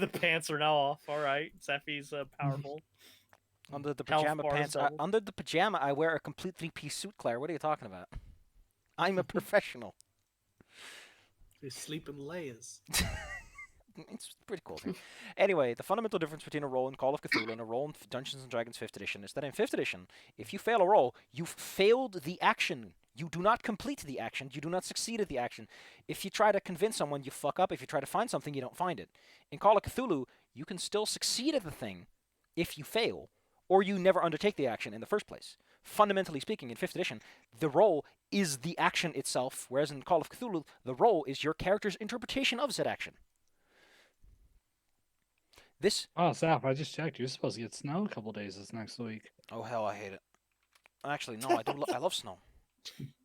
The pants are now off. All right, Seffi's powerful. Under the Health pajama bars pants, doubled. under the pajama, I wear a complete three-piece suit, Claire. What are you talking about? I'm a professional. You sleep in layers. It's pretty cool thing. Anyway, the fundamental difference between a roll in Call of Cthulhu and a roll in Dungeons and Dragons 5th edition is that in 5th edition, if you fail a roll, you've failed the action. You do not complete the action. You do not succeed at the action. If you try to convince someone, you fuck up. If you try to find something, you don't find it. In Call of Cthulhu, you can still succeed at the thing if you fail, or you never undertake the action in the first place. Fundamentally speaking, in 5th edition, the roll is the action itself, whereas in Call of Cthulhu, the roll is your character's interpretation of said action. This. Oh, Zap, I just checked. You're supposed to get snow a couple days this next week. Oh hell, I hate it. Actually, no, I do. I love snow.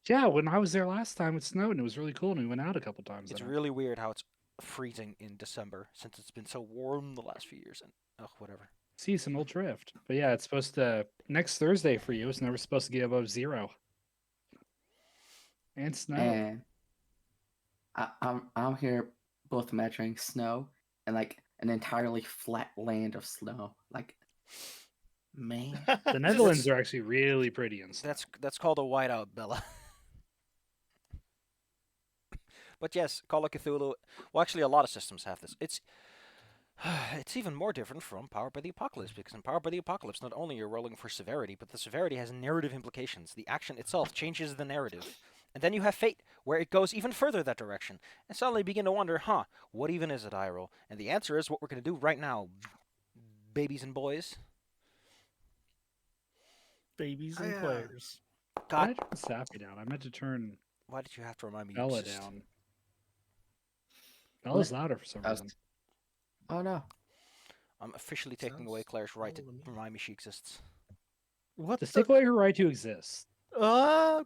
Yeah, when I was there last time, it snowed and it was really cool, and we went out a couple times. It's in it. really weird how it's freezing in December since it's been so warm the last few years. And whatever. Seasonal drift. But yeah, it's supposed to next Thursday for you. It's never supposed to get above 0. And snow. And I'm here both measuring snow and like an entirely flat land of snow. Like, man. The Netherlands are actually really pretty and stuff. That's called a whiteout, Bella. But yes, Call of Cthulhu. Well, actually, a lot of systems have this. It's even more different from Powered by the Apocalypse, because in Powered by the Apocalypse, not only you're rolling for severity, but the severity has narrative implications. The action itself changes the narrative. And then you have Fate, where it goes even further that direction. And suddenly begin to wonder, what even is a die roll? And the answer is what we're going to do right now, babies and boys. Babies and players. Why God, did I turn Sappy down? I meant to turn why did you have to remind me? you Bella exist? down. Bella's louder for some reason. Oh no. I'm officially taking away Claire's right to remind me she exists. What Just take away her right to exist. Uh,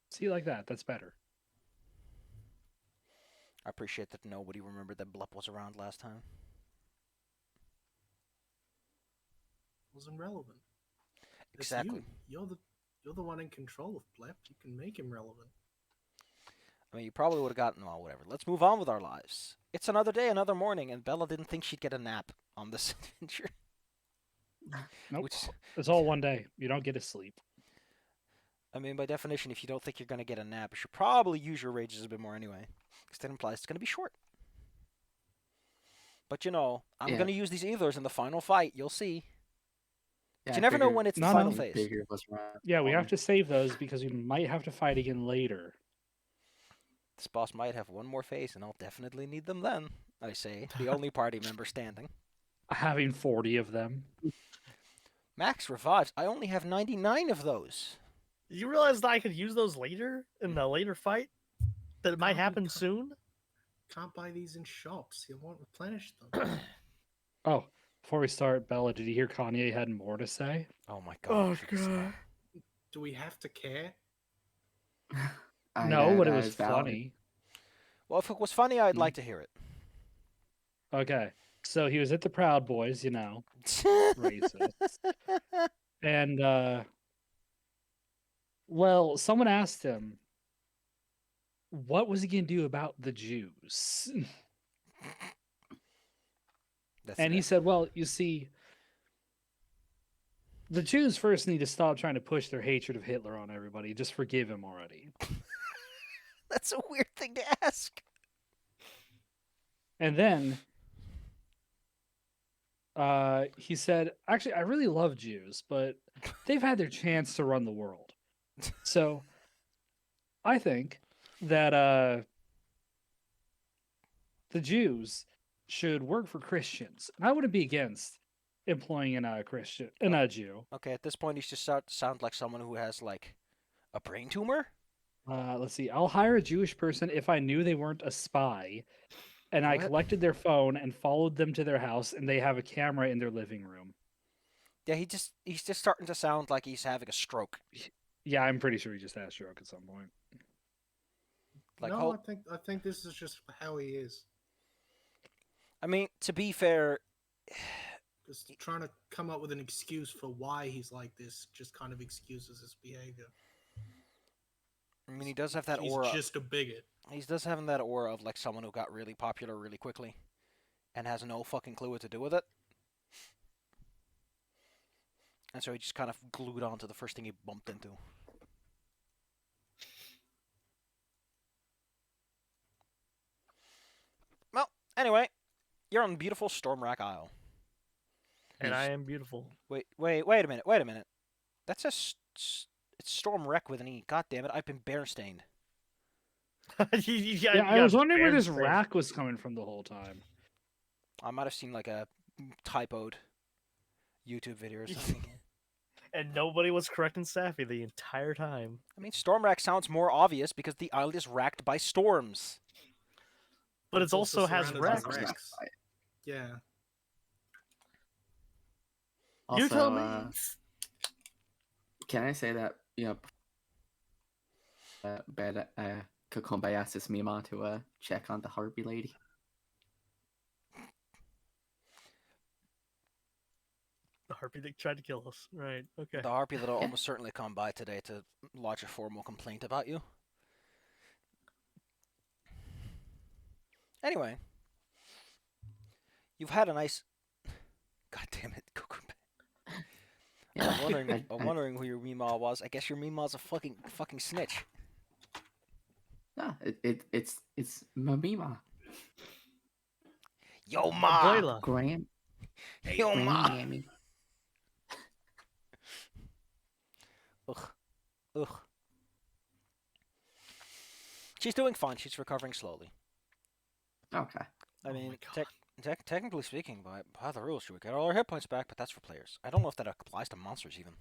See, like that. That's better. I appreciate that nobody remembered that Blup was around last time. Wasn't relevant. It's Exactly. you. You're the one in control of Blep. You can make him relevant. I mean, you probably would have gotten, well, whatever. Let's move on with our lives. It's another day, another morning, and Bella didn't think she'd get a nap on this adventure. Nope. Which, It's all one day. You don't get to sleep. I mean, by definition, if you don't think you're going to get a nap, you should probably use your rages a bit more anyway. Because that implies it's going to be short. But, I'm Yeah. going to use these ethers in the final fight. You'll see. Yeah, But you I never know figured when it's the No, final no. phase. Bigger was around. Yeah, we have to save those because we might have to fight again later. This boss might have one more phase, and I'll definitely need them then. I say, the only party member standing. Having 40 of them. Max revives. I only have 99 of those. you realize that I could use those later in the later fight? That it might happen soon? Can't buy these in shops. You won't replenish them. Oh, before we start, Bella, did you hear Kanye had more to say? Oh my god. Do we have to care? No, but it that was is valid. funny. Well, if it was funny, I'd like to hear it. Okay, so he was at the Proud Boys, racist. And, well, someone asked him, what was he going to do about the Jews? And he said, well, you see, the Jews first need to stop trying to push their hatred of Hitler on everybody. Just forgive him already. That's a weird thing to ask. And then he said, actually, I really love Jews, but they've had their chance to run the world. So I think that the Jews should work for Christians. And I wouldn't be against employing a Jew. Okay, at this point, he's just sound like someone who has, like, a brain tumor? Let's see. I'll hire a Jewish person if I knew they weren't a spy, and I What? collected their phone and followed them to their house, and they have a camera in their living room. Yeah, he's just starting to sound like he's having a stroke. Yeah, I'm pretty sure he just had a stroke at some point. Like, no, I think this is just how he is. I mean, to be fair, Just trying to come up with an excuse for why he's like this just kind of excuses his behavior. I mean, he does have that He's aura. just a bigot. He does have that aura of, like, someone who got really popular really quickly. and has no fucking clue what to do with it. And so he just kind of glued on to the first thing he bumped into. Well, anyway, you're on beautiful Stormwrack Isle. And I am beautiful. Wait a minute. That says it's Stormwreck with an E. God damn it, I've been bear stained. Yeah, I was wondering where this rack was coming from the whole time. I might have seen like a typoed YouTube video or something. And nobody was correcting Safi the entire time. I mean, Stormwrack sounds more obvious because the island is racked by storms. But it also has surrounded by wrecks. wrecks. Yeah. You tell me. Can I say that, Ben Kokombe asked his Mima to check on the Harpy lady? The harpy that tried to kill us. Right, okay. The harpy that'll almost certainly come by today to lodge a formal complaint about you. Anyway, you've had a nice... God damn it, Kokombe. Yeah, I'm wondering who your Mima was. I guess your Mima's a fucking snitch. No, it's my Mima. Yo, ma! Abuela. Graham. Yo, ma! Grammy. Ugh. She's doing fine. She's recovering slowly. Okay. I Oh mean, my God. technically speaking, by the rules, she would get all her hit points back, but that's for players. I don't know if that applies to monsters, even.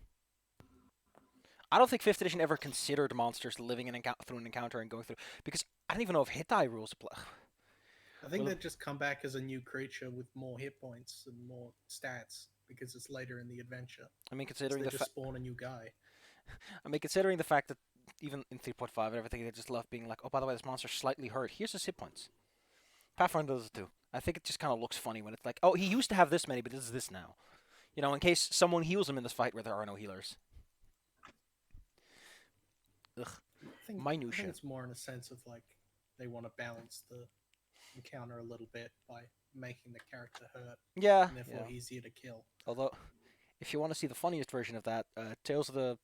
I don't think 5th edition ever considered monsters living through an encounter and going through... Because I don't even know if hit die rules apply. I think Well, they just come back as a new creature with more hit points and more stats because it's later in the adventure. I mean, So considering they the just spawn a new guy. considering the fact that even in 3.5 and everything, they just love being like, oh, by the way, this monster's slightly hurt. Here's his hit points. Pathfinder does it too. I think it just kind of looks funny when it's like, oh, he used to have this many, but this is this now. You know, in case someone heals him in this fight where there are no healers. Ugh. I Minutia. think it's more in a sense of like they want to balance the encounter a little bit by making the character hurt Yeah. and therefore Yeah. easier to kill. Although, if you want to see the funniest version of that, Tales of the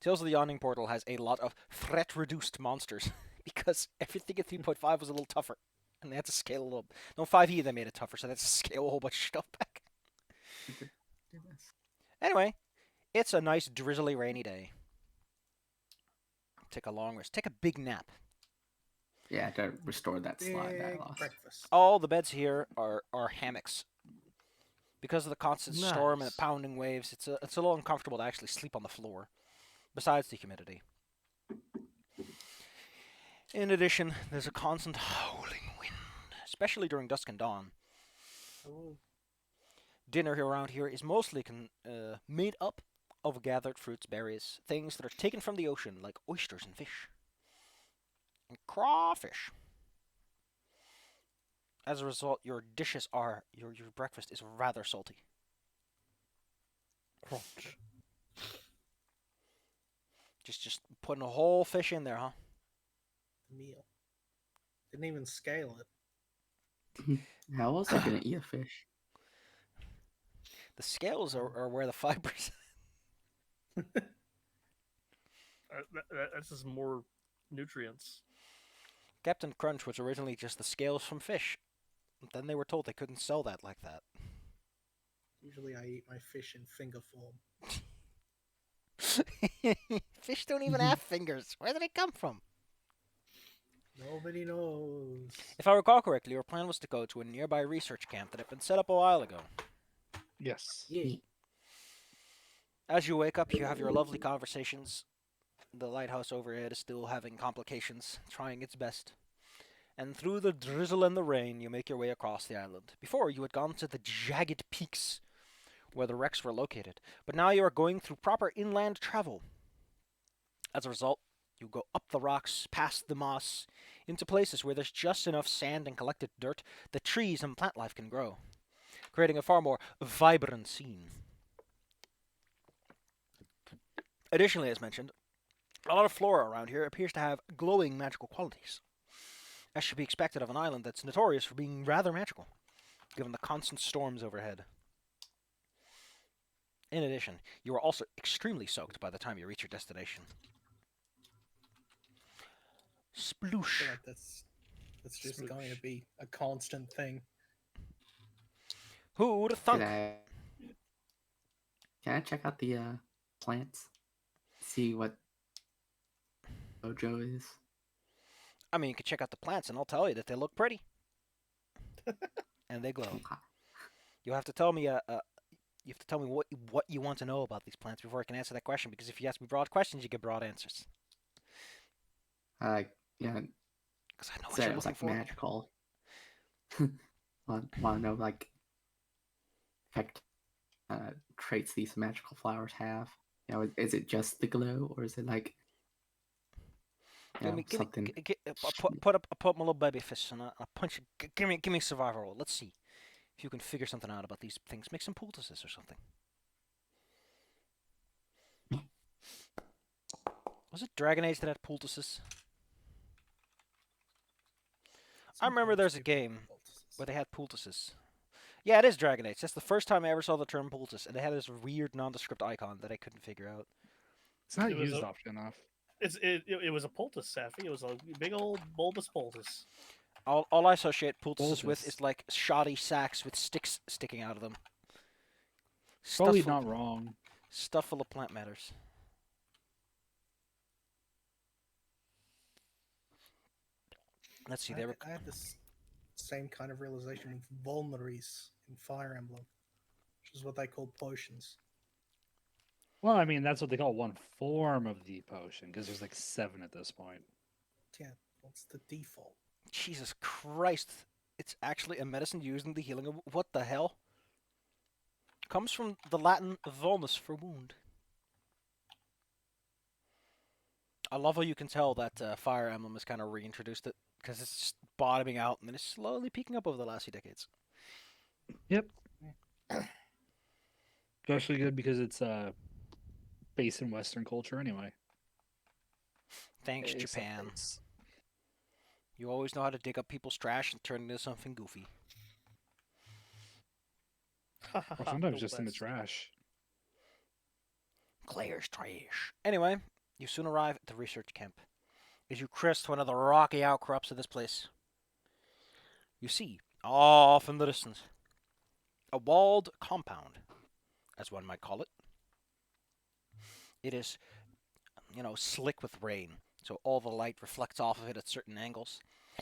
Yawning Portal has a lot of threat-reduced monsters because everything in 3.5 was a little tougher, and they had to scale a little. No, 5e they made it tougher, so they had to scale a whole bunch of stuff back. Anyway, it's a nice drizzly rainy day. Take a long rest. Take a big nap. Yeah, to restore that slide that I Big lost. breakfast. All the beds here are hammocks. Because of the constant storm and Nice. the pounding waves, it's a little uncomfortable to actually sleep on the floor. Besides the humidity. In addition, there's a constant howling wind, especially during dusk and dawn. Oh, Dinner here around here is mostly made up of gathered fruits, berries, things that are taken from the ocean, like oysters and fish. And crawfish. As a result, your breakfast is rather salty. Crunch. Just putting a whole fish in there, huh? the meal. Didn't even scale it. How else am I gonna eat a fish? The scales are where the fibers. That's just more nutrients. Captain Crunch was originally just the scales from fish. Then they were told they couldn't sell that like that. Usually I eat my fish in finger form. Fish don't even have fingers. Where did they come from? Nobody knows. If I recall correctly, your plan was to go to a nearby research camp that had been set up a while ago. Yes. Yeah. As you wake up, you have your lovely conversations. The lighthouse overhead is still having complications, trying its best. And through the drizzle and the rain, you make your way across the island. Before, you had gone to the jagged peaks where the wrecks were located, but now you are going through proper inland travel. As a result, you go up the rocks, past the moss, into places where there's just enough sand and collected dirt that trees and plant life can grow, creating a far more vibrant scene. Additionally, as mentioned, a lot of flora around here appears to have glowing magical qualities, as should be expected of an island that's notorious for being rather magical. given the constant storms overhead. In addition, you are also extremely soaked by the time you reach your destination. I Sploosh. feel like that's just going to Sploosh. be a constant thing. Who would have Can thunk? I check out the plants? See what Mojo is. I mean, you can check out the plants, and I'll tell you that they look pretty, and they glow. Okay. You have to tell me what you want to know about these plants before I can answer that question. Because if you ask me broad questions, you get broad answers. Yeah, Because I know what said you're it was looking like for. magical. Want to know like effect traits these magical flowers have? You know, is it just the glow, or is it like something? Put my little baby fist and I punch it. Give me a survival roll. Let's see if you can figure something out about these things. Make some poultices or something. Was it Dragon Age that had poultices? I remember there's a game where they had poultices. Yeah, it is Dragon Age. That's the first time I ever saw the term poultice, and they had this weird nondescript icon that I couldn't figure out. It's not It was used a- often enough. It was a poultice, Safi. It was a big old bulbous poultice. All I associate poultices with Poultice. is like shoddy sacks with sticks sticking out of them. Probably full, not wrong. Stuff full of plant matters. Let's see. I had this same kind of realization with vulneraries in Fire Emblem, which is what they call potions. Well, I mean, that's what they call one form of the potion, because there's like 7 at this point. Yeah, what's the default? Jesus Christ! It's actually a medicine used in the healing of what the hell? Comes from the Latin vulnus for wound. I love how you can tell that Fire Emblem has kind of reintroduced it because it's just bottoming out and then it's slowly peaking up over the last few decades. Yep. Especially good because it's based in Western culture anyway. Thanks, It's like Japan. base. You always know how to dig up people's trash and turn it into something goofy. Or sometimes The just in the West. trash. Claire's trash. Anyway, you soon arrive at the research camp. As you crest one of the rocky outcrops of this place, you see, off in the distance, a walled compound, as one might call it. It is, slick with rain, so all the light reflects off of it at certain angles.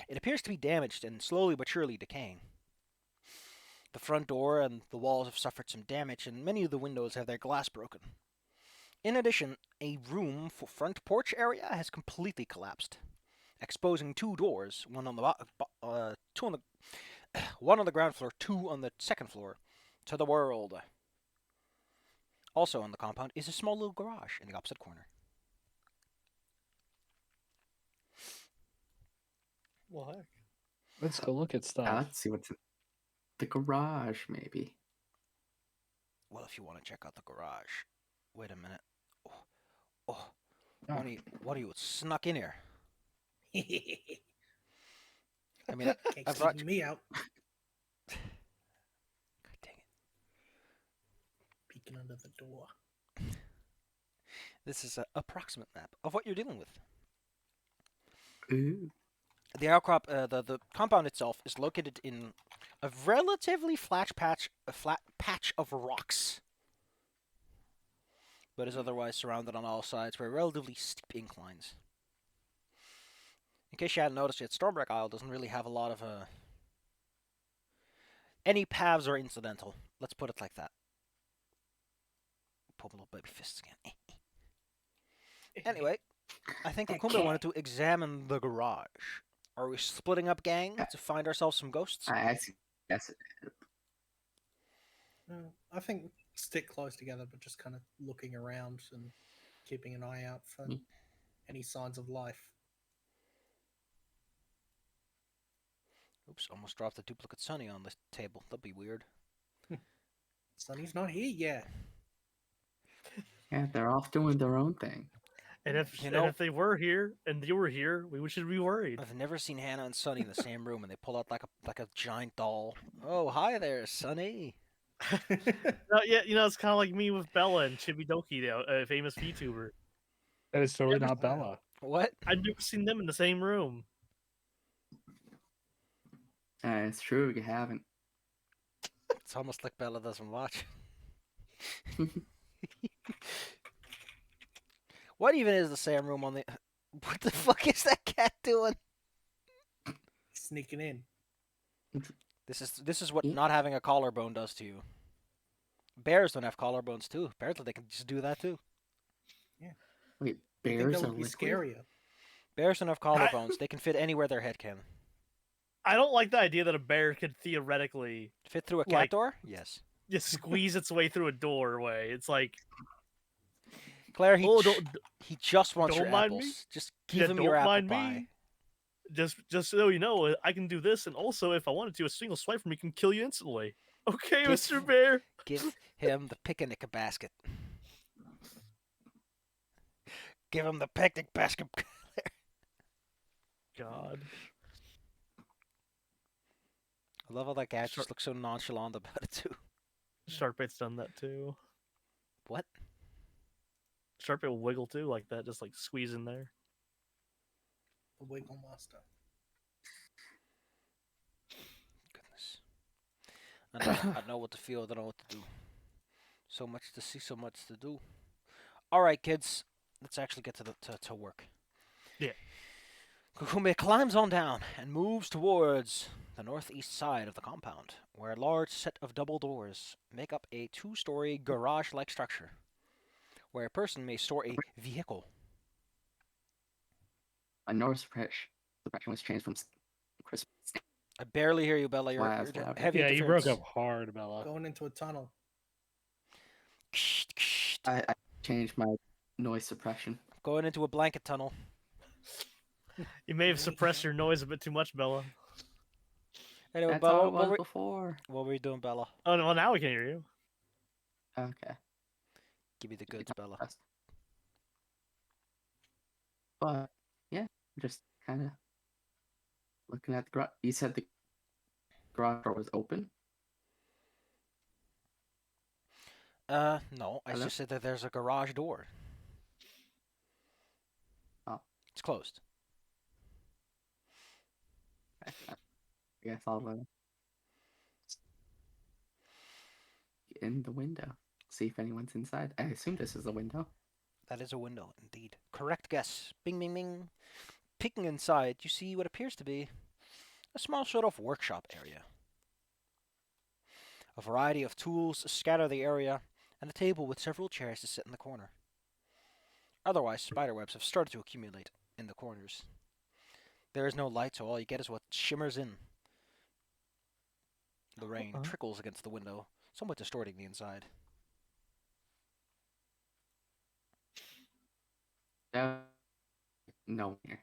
It appears to be damaged and slowly but surely decaying. The front door and the walls have suffered some damage, and many of the windows have their glass broken. In addition, a room for front porch area has completely collapsed, exposing 2 doors, one on the ground floor, 2 on the second floor, to the world. Also on the compound is a small little garage in the opposite corner. Well, heck. Let's go look at stuff. Let's see what's in the garage, maybe. Well, if you want to check out the garage, wait a minute. Oh, Ah. what are you snuck in here? Can't I mean, I've brought keep me out, God dang it. peeking under the door. This is an approximate map of what you're dealing with. Ooh. The outcrop, the compound itself is located in a relatively flat patch of rocks, but is otherwise surrounded on all sides by relatively steep inclines. In case you hadn't noticed yet, Stormwrack Isle doesn't really have a lot of any paths are incidental. Let's put it like that. Pull my little baby fists again. Anyway, I think Akumba wanted to examine the garage. Are we splitting up, gang, to find ourselves some ghosts? I see. Yes. I think stick close together, but just kind of looking around and keeping an eye out for any signs of life. Oops, almost dropped a duplicate Sunny on the table. That'd be weird. Sonny's not here yet. Yeah, they're off doing their own thing. And if You and know- if they were here and you were here, we should be worried. I've never seen Hannah and Sunny in the same room, and they pull out like a giant doll. Oh, hi there, Sunny. No, yeah, it's kind of like me with Bella and Chibi Doki, a famous VTuber. That is totally not Wow. Bella. What? I've never seen them in the same room. It's true, you haven't. It's almost like Bella doesn't watch. What even is the same room on the? What the fuck is that cat doing? Sneaking in. This is what Yeah. not having a collarbone does to you. Bears don't have collarbones too. Apparently, they can just do that too. Wait, I think bears that are would be liquid? scarier. Bears don't have collarbones. They can fit anywhere their head can. I don't like the idea that a bear could theoretically Fit through a cat Like- door? Yes. just squeeze its way through a doorway. It's like, Claire, oh, he just wants don't your mind me. apples. Just give him don't your apple mind pie. me. Just so you know, I can do this, and also if I wanted to, a single swipe from me can kill you instantly. Okay, Get- Mr. Bear. Give him the picnic basket. Give him the picnic basket. God. I love how that cat Sure. just looks so nonchalant about it too. Sharkbait's done that too. What? Sharkbait will wiggle too, like that, just like squeeze in there. The Wiggle Master. Goodness. I know what to feel. I don't know what to do. So much to see, so much to do. All right, kids. Let's actually get to work. Yeah. Kukume climbs on down and moves towards the northeast side of the compound, where a large set of double doors make up a two-story garage-like structure, where a person may store a vehicle. A Norse suppression was changed from Christmas. I barely hear you, Bella. You're, Why I was you're laughing. heavy Yeah, you broke interference. up hard, Bella. Going into a tunnel. I changed my noise suppression. Going into a blanket tunnel. You may have suppressed your noise a bit too much, Bella. Anyway, That's Bella, how it was before. what were you doing, Bella? Oh no, well, now we can hear you. Okay. Give me the goods, Bella. Best. But yeah, just kind of looking at the garage. You said the garage door was open. No, I Hello? just said that there's a garage door. Oh. It's closed. I guess I'll get in the window, see if anyone's inside. I assume this is a window. That is a window, indeed. Correct guess. Bing, bing, bing. Peeking inside, you see what appears to be a small sort of workshop area. A variety of tools scatter the area, and a table with several chairs to sit in the corner. Otherwise, spiderwebs have started to accumulate in the corners. There is no light, so all you get is what shimmers in. The rain Uh-huh. trickles against the window, somewhat distorting the inside. No one here.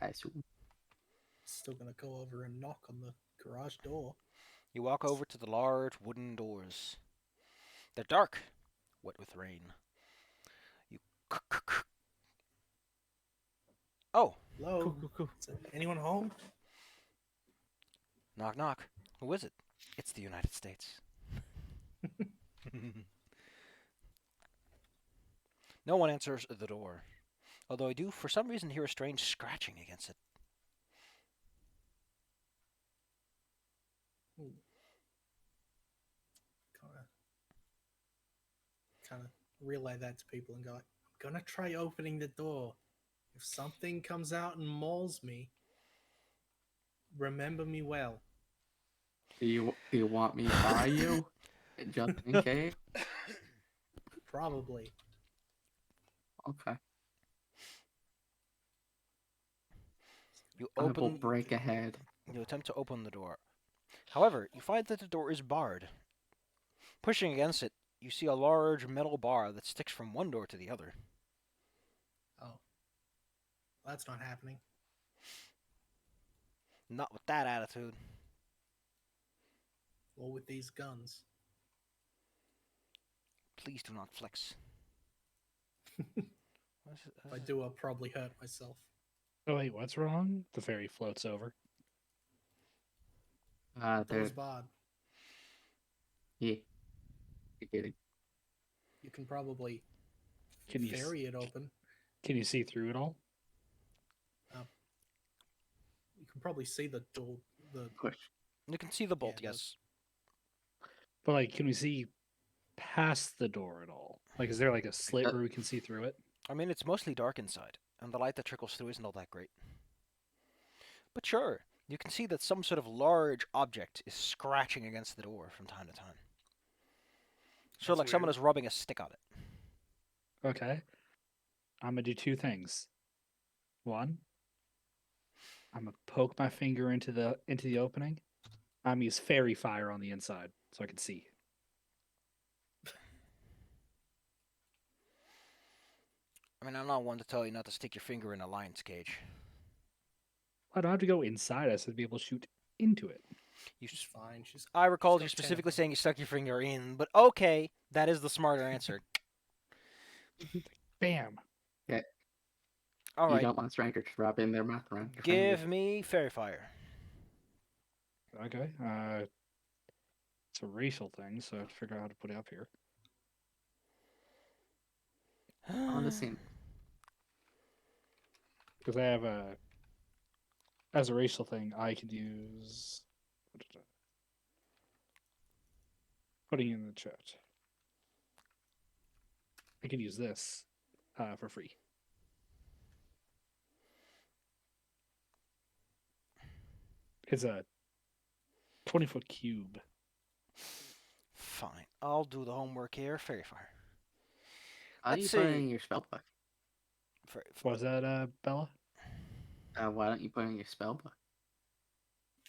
I assume. Still gonna go over and knock on the garage door. You walk over to the large wooden doors. They're dark, wet with rain. You Oh, Hello? Cool, cool, cool. Is anyone home? knock knock. Who is it? It's the United States. No one answers the door, although I do for some reason hear a strange scratching against it. Kind of relay that to people and go, I'm gonna try opening the door. If something comes out and mauls me, remember me well. Do you want me by you? Just in case? Probably. Okay. You I will open. break ahead. You attempt to open the door. However, you find that the door is barred. Pushing against it, you see a large metal bar that sticks from one door to the other. Oh. That's not happening. Not with that attitude. Or with these guns. Please do not flex. What is it? If I do, I'll probably hurt myself. Oh wait, what's wrong? The fairy floats over. There. Door's barred. Yeah. You're kidding. You can probably Can you ferry it open. can you see through it all? You can probably see the door. The Push. You can see the bolt, Yeah, yes. But like, can we see past the door at all? Like, is there like a slit where we can see through it? I mean, it's mostly dark inside, and the light that trickles through isn't all that great. But sure, you can see that some sort of large object is scratching against the door from time to time. So That's like someone weird. is rubbing a stick on it. Okay. I'm gonna do two things. One, I'm gonna poke my finger into the opening. I'm gonna use fairy fire on the inside so I can see. I mean, I'm not one to tell you not to stick your finger in a lion's cage. I don't have to go inside. I said be able to shoot into it. You she's fine. She's I recall got you 10 specifically of them. saying you stuck your finger in, but okay, that is the smarter answer. Bam. All You right, don't want strangers to rub in their mouth around your give finger. me fairy fire. Okay. It's a racial thing, so I have to figure out how to put it up here. On the scene. Because I have a as a racial thing, I could use putting in the chat. I could use this for free. It's a 20-foot cube. Fine, I'll do the homework here. Fairy fire. How do you Let's put it see. in your spell book? Was that Bella? Why don't you put it in your spell book?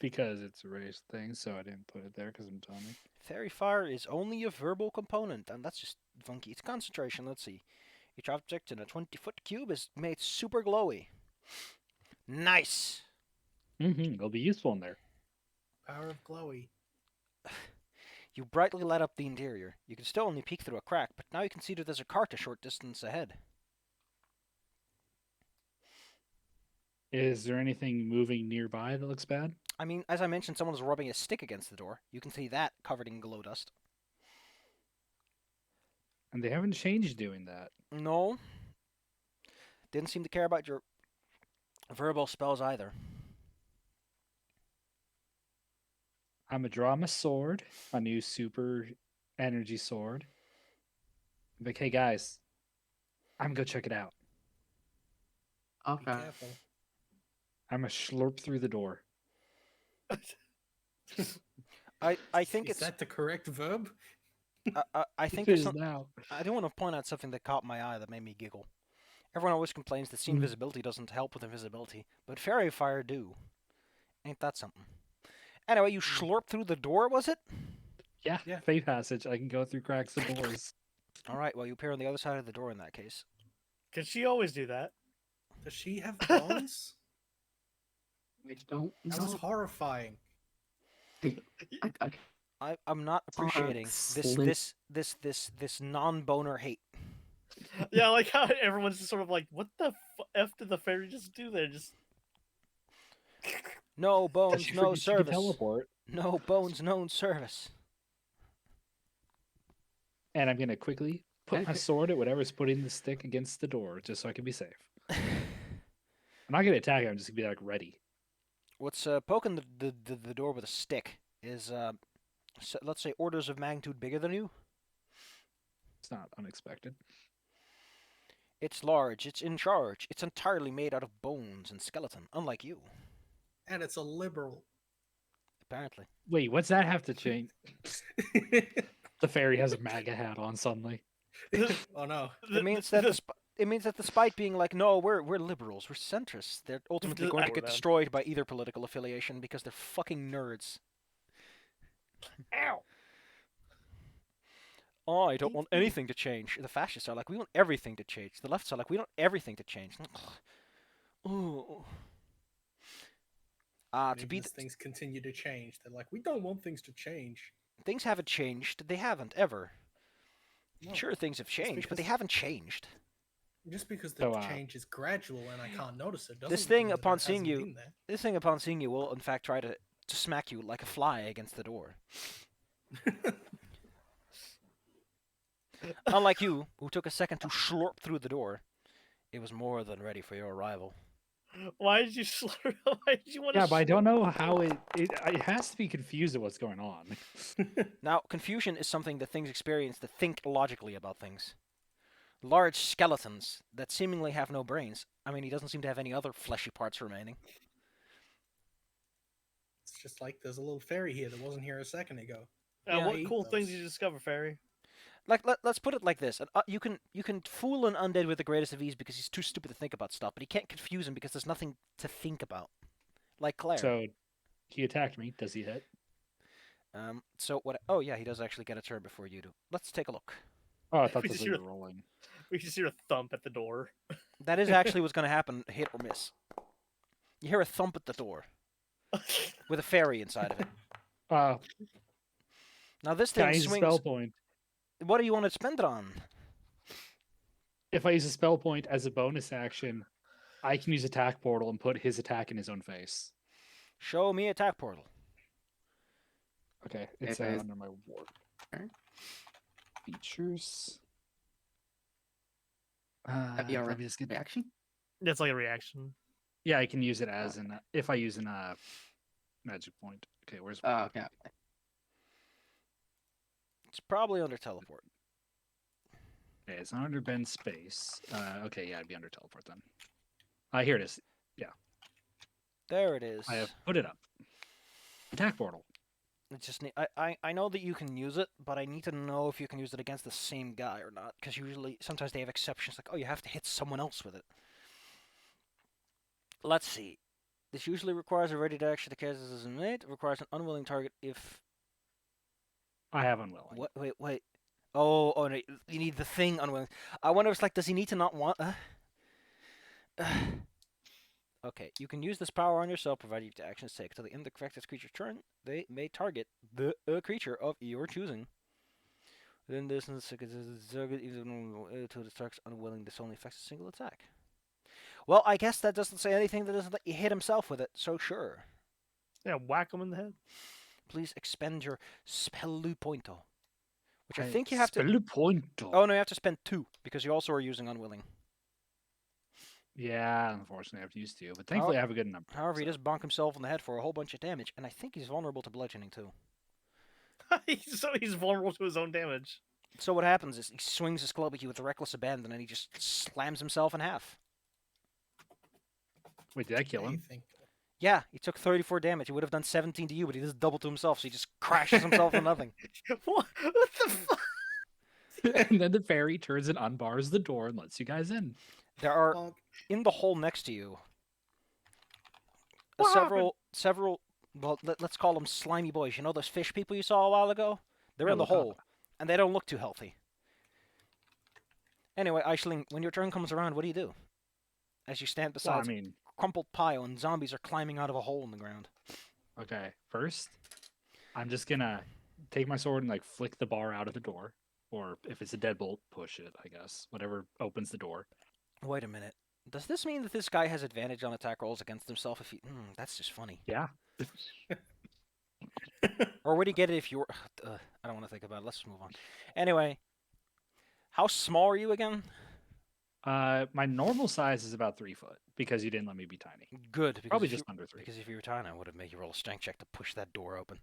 Because it's a raised thing, so I didn't put it there because I'm dummy. Fairy fire is only a verbal component, and that's just funky. It's concentration. Let's see. Each object in a 20-foot cube is made super glowy. Nice. It'll be useful in there. Power of glowy. You brightly light up the interior. You can still only peek through a crack, but now you can see that there's a cart a short distance ahead. Is there anything moving nearby that looks bad? I mean, as I mentioned, someone was rubbing a stick against the door. You can see that covered in glow dust. And they haven't changed doing that. No. Didn't seem to care about your verbal spells either. I'm gonna draw my sword, my new super energy sword. I'm like, hey guys, I'm gonna go check it out. Be Okay. careful. I'm gonna slurp through the door. I think Is it's that the correct verb? I think It there's is some, now. I do want to point out something that caught my eye that made me giggle. Everyone always complains that scene visibility doesn't help with invisibility, but fairy fire do. Ain't that something? Anyway, you slurp through the door, was it? Yeah, Yeah. Fate passage. I can go through cracks of doors. All right, well, you appear on the other side of the door in that case. Can she always do that? Does she have bones? I don't That was know. horrifying. I'm not appreciating Slim. this non-boner hate. Yeah, like how everyone's just sort of like, what the f did the fairy just do there? Just No bones, She no figured she could service. teleport. No bones, no service. And I'm gonna quickly put my sword at whatever's putting the stick against the door, just so I can be safe. I'm not gonna attack it. I'm just gonna be like ready. What's poking the door with a stick is, let's say, orders of magnitude bigger than you. It's not unexpected. It's large, it's in charge, it's entirely made out of bones and skeleton, unlike you, And it's a liberal. apparently. Wait, what's that have to change? The fairy has a MAGA hat on suddenly. Oh no. It means that it means that despite being like, no, we're liberals, we're centrists, they're ultimately going to get Them. destroyed by either political affiliation because they're fucking nerds. ow. Oh, I don't want anything to change. The fascists are like, we want everything to change. The lefts are like, we want everything to change. Ooh. To Even be as things continue to change, they're like, we don't want things to change. things haven't changed. They haven't ever. No, Sure, things have changed, but they because- haven't changed. just because the So, change is gradual and I can't notice it doesn't This thing, mean that upon it seeing hasn't you, been there. this thing upon seeing you will in fact try to smack you like a fly against the door. Unlike you, who took a second to slurp through the door, it was more than ready for your arrival. Why did you slur? Why did you want to? Yeah, but I don't know how it has to be confused at what's going on. Now, confusion is something that things experience that think logically about things. Large skeletons that seemingly have no brains. I mean, he doesn't seem to have any other fleshy parts remaining. It's just like there's a little fairy here that wasn't here a second ago. What eat cool things those. did you discover, Fairy? Like, let's put it like this: you can fool an undead with the greatest of ease because he's too stupid to think about stuff, but he can't confuse him because there's nothing to think about. Like Claire. So he attacked me. Does he hit? So what? Oh yeah, he does actually get a turn before you do. Let's take a look. Oh, I thought We that's just what you hear- were rolling. We just hear a thump at the door. That is actually what's going to happen: hit or miss. You hear a thump at the door with a fairy inside of it. Now this Can I thing use a swings. spell point? What do you want to spend it on? If I use a spell point as a bonus action, I can use attack portal and put his attack in his own face. Show me attack portal. Okay, it's It is- under my ward. Alright. Features. That'd be let our me just get back. reaction. That's like a reaction. Yeah, I can use it as an if I use an magic point. Okay, where's Oh, okay. It's probably under teleport. okay, it's not under Ben's space. Okay, yeah, it'd be under teleport then. Here it is. There it is. I have put it up. Attack portal. It's just I know that you can use it, but I need to know if you can use it against the same guy or not. Because usually, sometimes they have exceptions, like, oh, you have to hit someone else with it. Let's see. This usually requires a ready to action to cast as a mate. It requires an unwilling target if... I have unwilling. What? Wait. Oh, no, you need the thing unwilling. I wonder if it's like, does he need to not want... Okay, you can use this power on yourself, provided your actions take. Till the end of the affected creature's turn, they may target the creature of your choosing. Then this is target even to the target's unwilling. This only affects a single attack. Well, I guess that doesn't say anything that doesn't let you hit himself with it. So sure, Yeah, whack him in the head. please expend your spellu pointo, which I think you have to. Spell point. Oh no, you have to spend 2 because you also are using unwilling. Yeah, unfortunately, I have to use 2, but thankfully I have a good number. However, he so- does bonk himself on the head for a whole bunch of damage, and I think he's vulnerable to bludgeoning too. So he's vulnerable to his own damage. So what happens is he swings his club at you with reckless abandon, and he just slams himself in half. Wait, did I kill Yeah, you him? think- Yeah, he took 34 damage. He would have done 17 to you, but he does double to himself, so he just crashes himself in nothing. What the fuck? And then the fairy turns and unbars the door and lets you guys in. There are Bonk. in the hole next to you What several. Well, let's call them slimy boys. You know those fish people you saw a while ago? They're in the hole, and they don't look too healthy. Anyway, Aisling, when your turn comes around, what do you do? As you stand Well, beside I mean, crumpled pile and zombies are climbing out of a hole in the ground. okay, first, I'm just gonna take my sword and like flick the bar out of the door. Or if it's a deadbolt, push it, I guess. Whatever opens the door. Wait a minute. Does this mean that this guy has advantage on attack rolls against himself if he... that's just funny. Yeah. Or would he get it if you're... I don't want to think about it. Let's move on. Anyway, how small are you again? My normal size is about 3 foot because you didn't let me be tiny. Good. Because Probably if you- just under 3. Because if you were tiny, I would have made you roll a strength check to push that door open.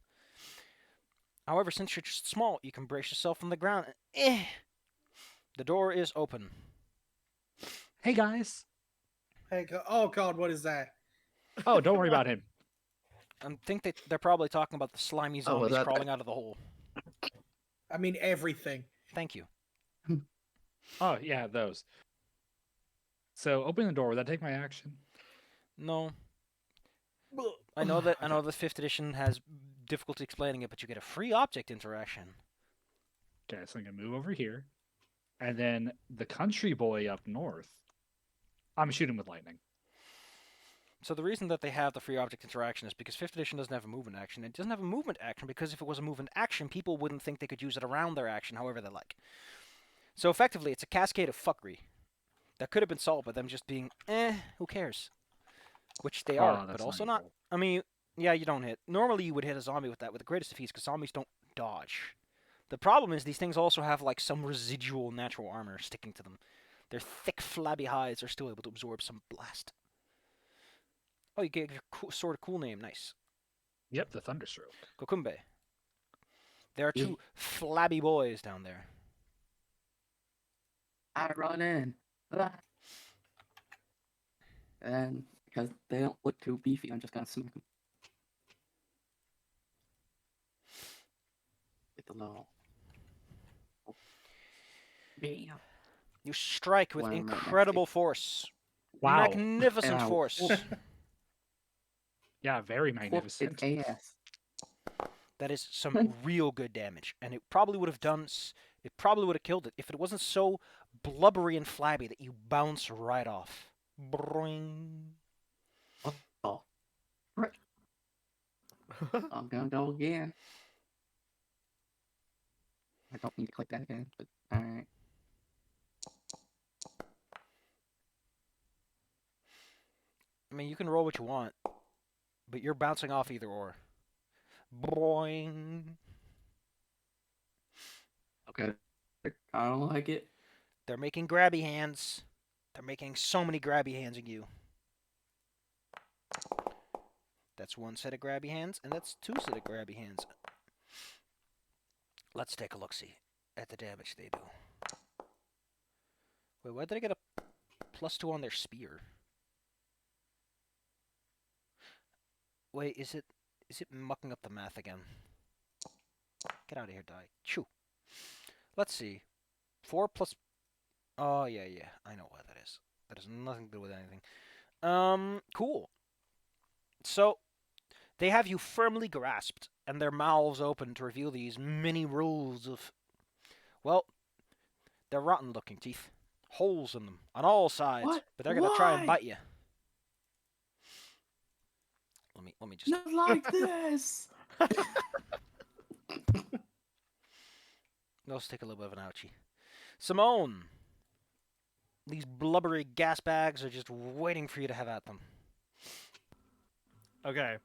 However, since you're just small, you can brace yourself on the ground. The door is open. Hey guys. Hey, oh god, what is that? Oh, don't worry about him. I think they're probably talking about the slimy Oh, was zombies that- crawling out of the hole. I mean everything. Thank you. Oh yeah, those. So opening the door, would that take my action? No. I know that 5th edition has difficulty explaining it, but you get a free object interaction. Okay, so I'm gonna move over here. And then the country boy up north, I'm shooting with lightning. So the reason that they have the free object interaction is because 5th edition doesn't have a movement action. It doesn't have a movement action because if it was a movement action, people wouldn't think they could use it around their action however they like. So effectively, it's a cascade of fuckery that could have been solved by them just being, who cares? Which they are, Oh, but that's also not not. evil. I mean, yeah, you don't hit. Normally, you would hit a zombie with that with the greatest of ease because zombies don't dodge. The problem is these things also have like some residual natural armor sticking to them. Their thick, flabby hides are still able to absorb some blast. Oh, you gave your sword a cool name. Nice. Yep, the Thunderstroke. Kokumbe. There are Yeah. two flabby boys down there. I run in. Ah. And because they don't look too beefy, I'm just gonna smack them. Get the low. Bam. You strike with One right next to incredible force. Wow. Magnificent Ow. force. Yeah, very Whoop magnificent. its ass. That is some real good damage, and it probably would have done. It probably would have killed it if it wasn't so blubbery and flabby that you bounce right off. Boing. Oh. Right. I'm gonna go again. I don't need to click that again, but alright. I mean, you can roll what you want, but you're bouncing off either or. Boing. Okay. I don't like it. They're making grabby hands. They're making so many grabby hands at you. That's one set of grabby hands, and that's two set of grabby hands. Let's take a look-see at the damage they do. Wait, why did I get a +2 on their spear? Wait, is it mucking up the math again? Get out of here, die. Chew. Let's see. 4 plus... Oh, yeah, I know what that is. That has nothing to do with anything. Cool. So, they have you firmly grasped, and their mouths open to reveal these many rows of... Well, they're rotten-looking teeth. Holes in them, on all sides. What? But they're gonna try and Why? bite you. Let me just... Not like this! Let's take a little bit of an ouchie. Simone! These blubbery gas bags are just waiting for you to have at them. Okay.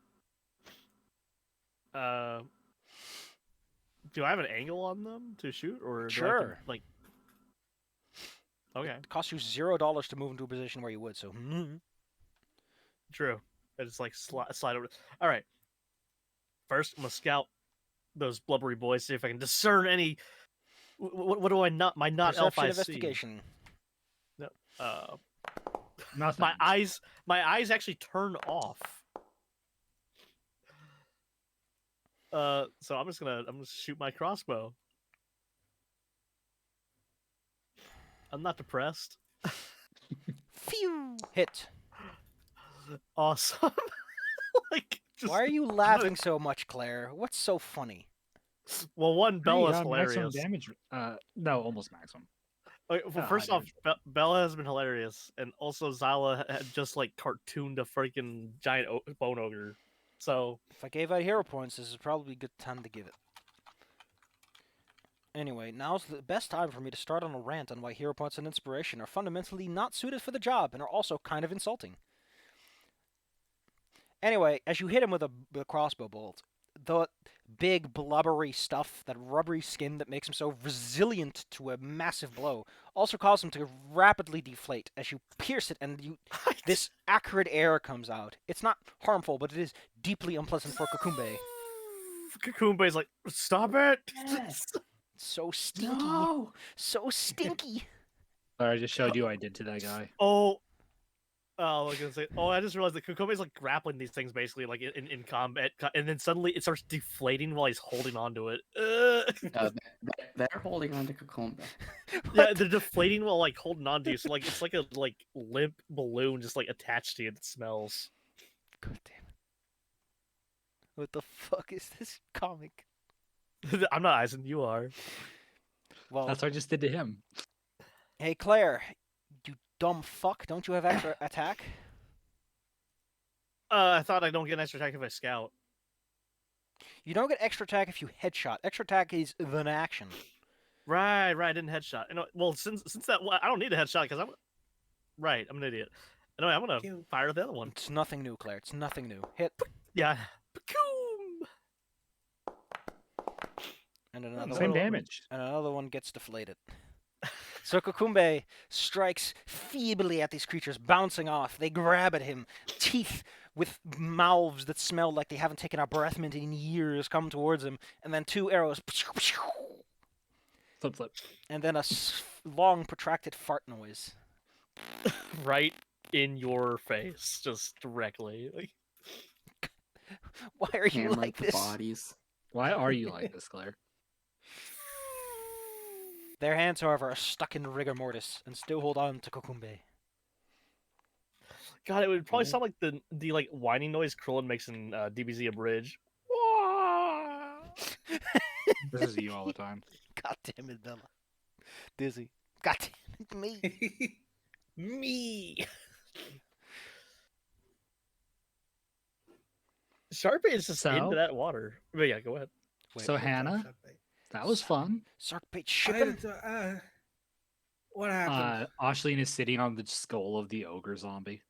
Do I have an angle on them to shoot, or do I have to, Sure. like? Okay, It costs you $0 to move into a position where you would, so... true. I just like slide over. All right. First, I'm gonna scout those blubbery boys, see if I can discern any. What do I not? My not elf Perception eyes see. investigation. Uh, Nothing. my eyes actually turn off. So I'm gonna shoot my crossbow. I'm not depressed. Phew! Hit. Awesome. Like, just, Why are you laughing so much, Claire? What's so funny? well, one, Bella's Maximum hilarious. damage. No, almost maximum. Okay, well, Ah, first off, damage. Bella has been hilarious, and also Zyla had just like cartooned a freaking giant bone ogre. So If I gave out hero points, this is probably a good time to give it. Anyway, now's the best time for me to start on a rant on why hero points and inspiration are fundamentally not suited for the job and are also kind of insulting. Anyway, as you hit him with a crossbow bolt, the big blubbery stuff, that rubbery skin that makes him so resilient to a massive blow, also causes him to rapidly deflate as you pierce it and this acrid air comes out. It's not harmful, but it is deeply unpleasant for Kokumbe. Kakumbe's like, stop it! Yes. So stinky. No! So stinky. I just showed you I did to that guy. Oh, I was gonna say. Oh, I just realized that Kakumbe's like grappling these things basically like in combat, and then suddenly it starts deflating while he's holding onto it. No, they're holding on to Kakumba. Yeah, they're deflating while like holding onto you. So like it's like a limp balloon just like attached to you that smells. God damn it. What the fuck is this comic? I'm not Eisen, you are. Well, That's what I just did to him. hey Claire, you dumb fuck, don't you have extra attack? I thought I don't get an extra attack if I scout. You don't get extra attack if you headshot. Extra attack is an action. Right. I didn't headshot. Well, since that, I don't need a headshot because I'm right. I'm an idiot. Anyway, I'm gonna Pew. fire the other one. It's nothing new, Claire. It's nothing new. Hit. Yeah. Pew! And Oh, another no. Same one. damage. And another one gets deflated. So Kokumbe strikes feebly at these creatures, bouncing off. They grab at him. Teeth with mouths that smell like they haven't taken a breath mint in years come towards him. And then 2 arrows. Flip. And then a long, protracted fart noise. Right in your face, just directly. Like, Why are you Hammer like the this? bodies. Why are you like this, Claire? Their hands, however, are stuck in rigor mortis and still hold on to Kokumbe. God, it would probably Mhm. sound like the like whining noise Krillin makes in DBZ Abridged. This is you all the time. God damn it, Bella. Dizzy. God damn it, me. Me. Sharpie is just So? into that water. But yeah, go ahead. Wait, So Hannah, that was fun. Sarkbait shipping? What happened? Ashleen is sitting on the skull of the ogre zombie.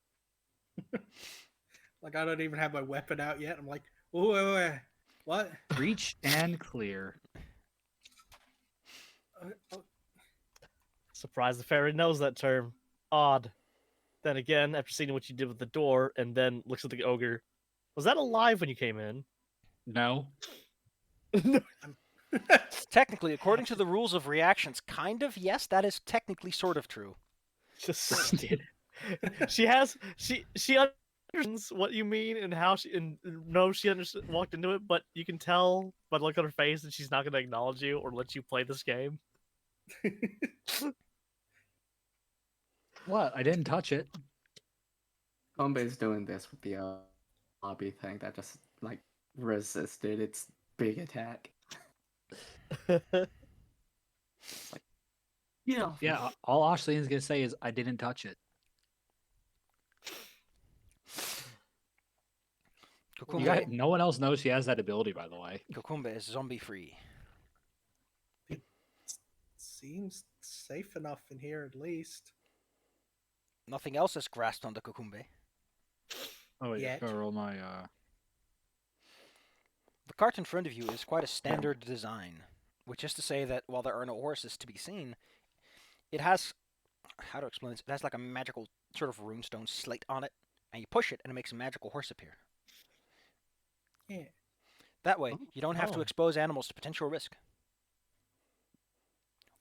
Like, I don't even have my weapon out yet. I'm like, wait. What? Reach and clear. Oh, Surprised the fairy knows that term. Odd. Then again, after seeing what you did with the door, and then looks at the ogre, was that alive when you came in? No. Technically, according to the rules of reactions, kind of, yes, that is technically sort of true. Just did it. She understands what you mean and how she walked into it, but you can tell by the look on her face that she's not going to acknowledge you or let you play this game. What? I didn't touch it. Kombe's doing this with the lobby thing that just like resisted its big attack. Yeah. Yeah, all Ashleen's gonna say is I didn't touch it. Kokumbe, No one else knows she has that ability, by the way. Kokumbe is zombie free. seems safe enough in here at least. Nothing else is grasped onto Kokumbe. Oh wait, Yet. gotta roll my The cart in front of you is quite a standard design, which is to say that while there are no horses to be seen, it has, how to explain this, it has like a magical sort of runestone slate on it, and you push it and it makes a magical horse appear. Yeah. That way, you don't have to Oh. expose animals to potential risk.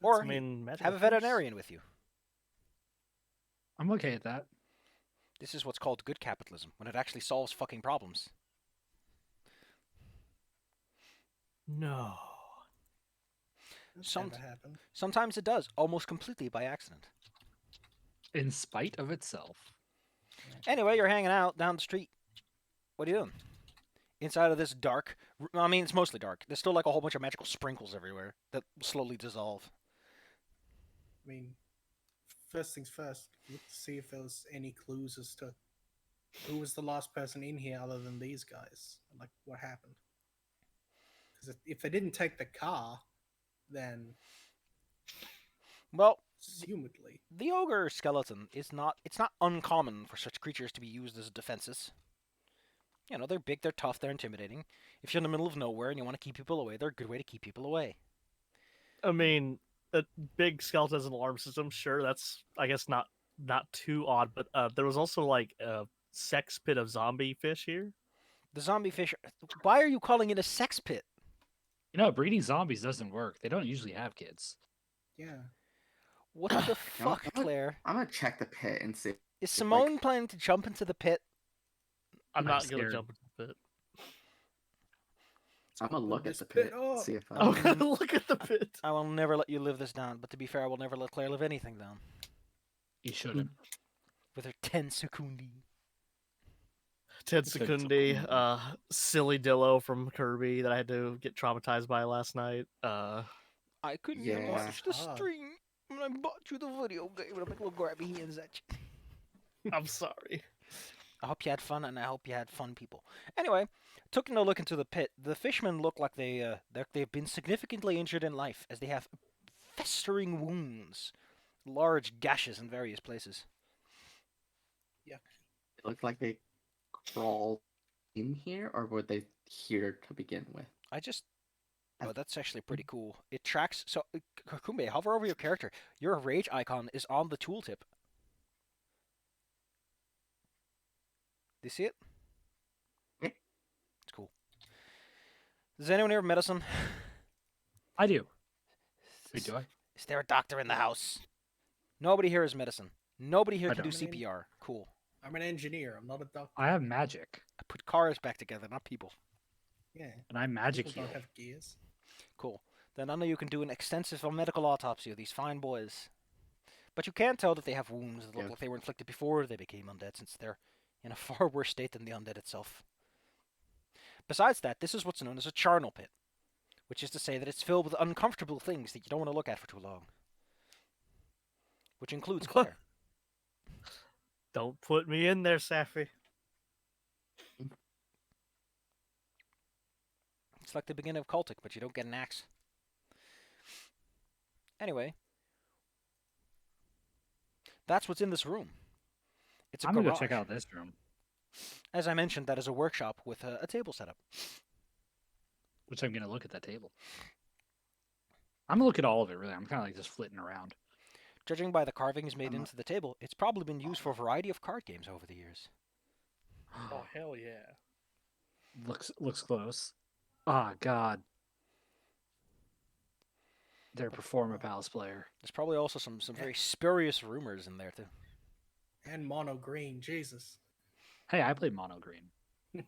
That's Or I mean, magic have a horse. veterinarian with you. I'm okay at that. This is what's called good capitalism, when it actually solves fucking problems. No. That's Some- never happened. Sometimes it does, almost completely by accident. In spite of itself. Anyway, you're hanging out down the street. What are you doing? Inside of this dark, I mean, it's mostly dark. There's still like a whole bunch of magical sprinkles everywhere that slowly dissolve. I mean, first things first, look to see if there was any clues as to who was the last person in here other than these guys. Like, what happened? Because if they didn't take the car, then Well, assumedly, the ogre skeleton is not, it's not uncommon for such creatures to be used as defenses. You know, they're big, they're tough, they're intimidating. If you're in the middle of nowhere and you want to keep people away, they're a good way to keep people away. I mean, a big skeleton as an alarm system, sure, that's, I guess, not too odd, but there was also, like, a sex pit of zombie fish here. The zombie fish, why are you calling it a sex pit? You know, breeding zombies doesn't work. They don't usually have kids. yeah. What the fuck, Claire? I'm gonna check the pit and see. Is Simone planning to jump into the pit? I'm I'm not going to scared. jump into the pit. I'm gonna look at this the pit pit. up. See if I. I'm going to look at the pit. I will never let you live this down, but to be fair, I will never let Claire live anything down. You shouldn't. With her 10 secundi. Ted It's a- Secundi, silly Dillo from Kirby that I had to get traumatized by last night. I couldn't Yeah. watch the Ah. stream when I bought you the video game with a big little grabby hands at you. I'm sorry. I hope you had fun, and I hope you had fun people. Anyway, took no look into the pit. The fishmen look like they've been significantly injured in life, as they have festering wounds, large gashes in various places. Yuck. It looked like they crawled in here, or were they here to begin with? I just. Oh, that's actually pretty cool. It tracks. So, Kakumbe, hover over your character. Your rage icon is on the tooltip. Do you see it? Yeah. It's cool. Does anyone here have medicine? I do. Wait, do I? Is there a doctor in the house? Nobody here has medicine. Nobody here I can do don't. CPR. Cool. I'm an engineer. I'm not a doctor. I have magic, I put cars back together, not people. Yeah. and I magic People heal. don't have gears. Cool. Then none of you can do an extensive medical autopsy of these fine boys. But you can tell that they have wounds that look Yeah. like they were inflicted before they became undead, since they're in a far worse state than the undead itself. Besides that, this is what's known as a charnel pit, which is to say that it's filled with uncomfortable things that you don't want to look at for too long. Which includes Claire. Don't put me in there, Safi. It's like the beginning of Cultic, but you don't get an axe. Anyway, that's what's in this room. It's a I'm gonna go garage. check out this room, As I mentioned, that is a workshop with a table setup. which I'm gonna look at that table. I'm gonna look at all of it. Really, I'm kind of like just flitting around. Judging by the carvings made I'm not- into the table, it's probably been used for a variety of card games over the years. Oh hell yeah! Looks close. Ah, God. They're a Performa Palace player. There's probably also some very spurious rumors in there too. And mono green. Jesus. Hey, I played mono green. Well,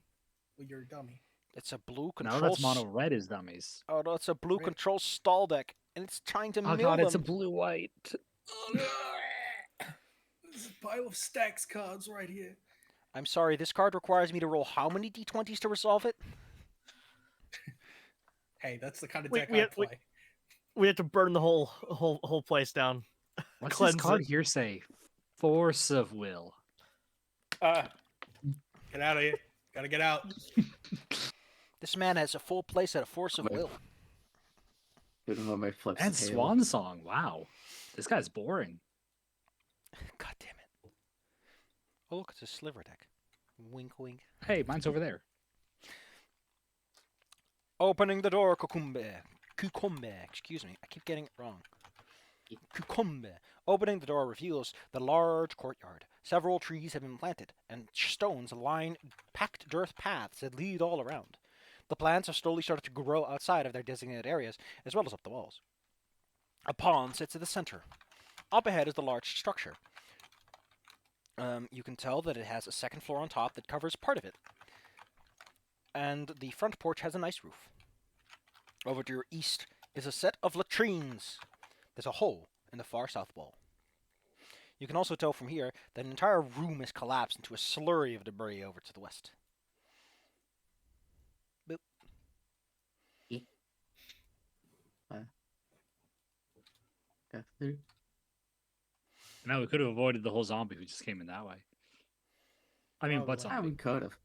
you're a dummy. It's a blue control. No, that's mono red is dummies. Oh no, it's a blue Red. control stall deck, and it's trying to Oh mill God, them. it's a blue white. Oh, no. There's a pile of stacks cards right here. I'm sorry, this card requires me to roll how many d20s to resolve it? Hey, that's the kind of We- deck we I have- we- play. We have to burn the whole place down. What's Cleanse this card it. here say? Force of will. Get out of here. Gotta get out. This man has a full playset of Force of Wait. Will. Dude, how my flips And the table. Swan Song. Wow, this guy's boring. God damn it. Oh look, it's a sliver deck. Wink wink. Hey, mine's over there. Opening the door, Kukumbe. Kukumbe, excuse me. I keep getting it wrong. Kukumbe. Opening the door reveals the large courtyard. Several trees have been planted, and stones line packed dirt paths that lead all around. The plants have slowly started to grow outside of their designated areas, as well as up the walls. A pond sits at the center. Up ahead is the large structure. You can tell that it has a second floor on top that covers part of it. And the front porch has a nice roof. Over to your east is a set of latrines. There's a hole in the far south wall. You can also tell from here that an entire room has collapsed into a slurry of debris over to the west. Boop. Got through. No, we could have avoided the whole zombie if we just came in that way. I mean, what Probably. Yeah, zombie? we could have.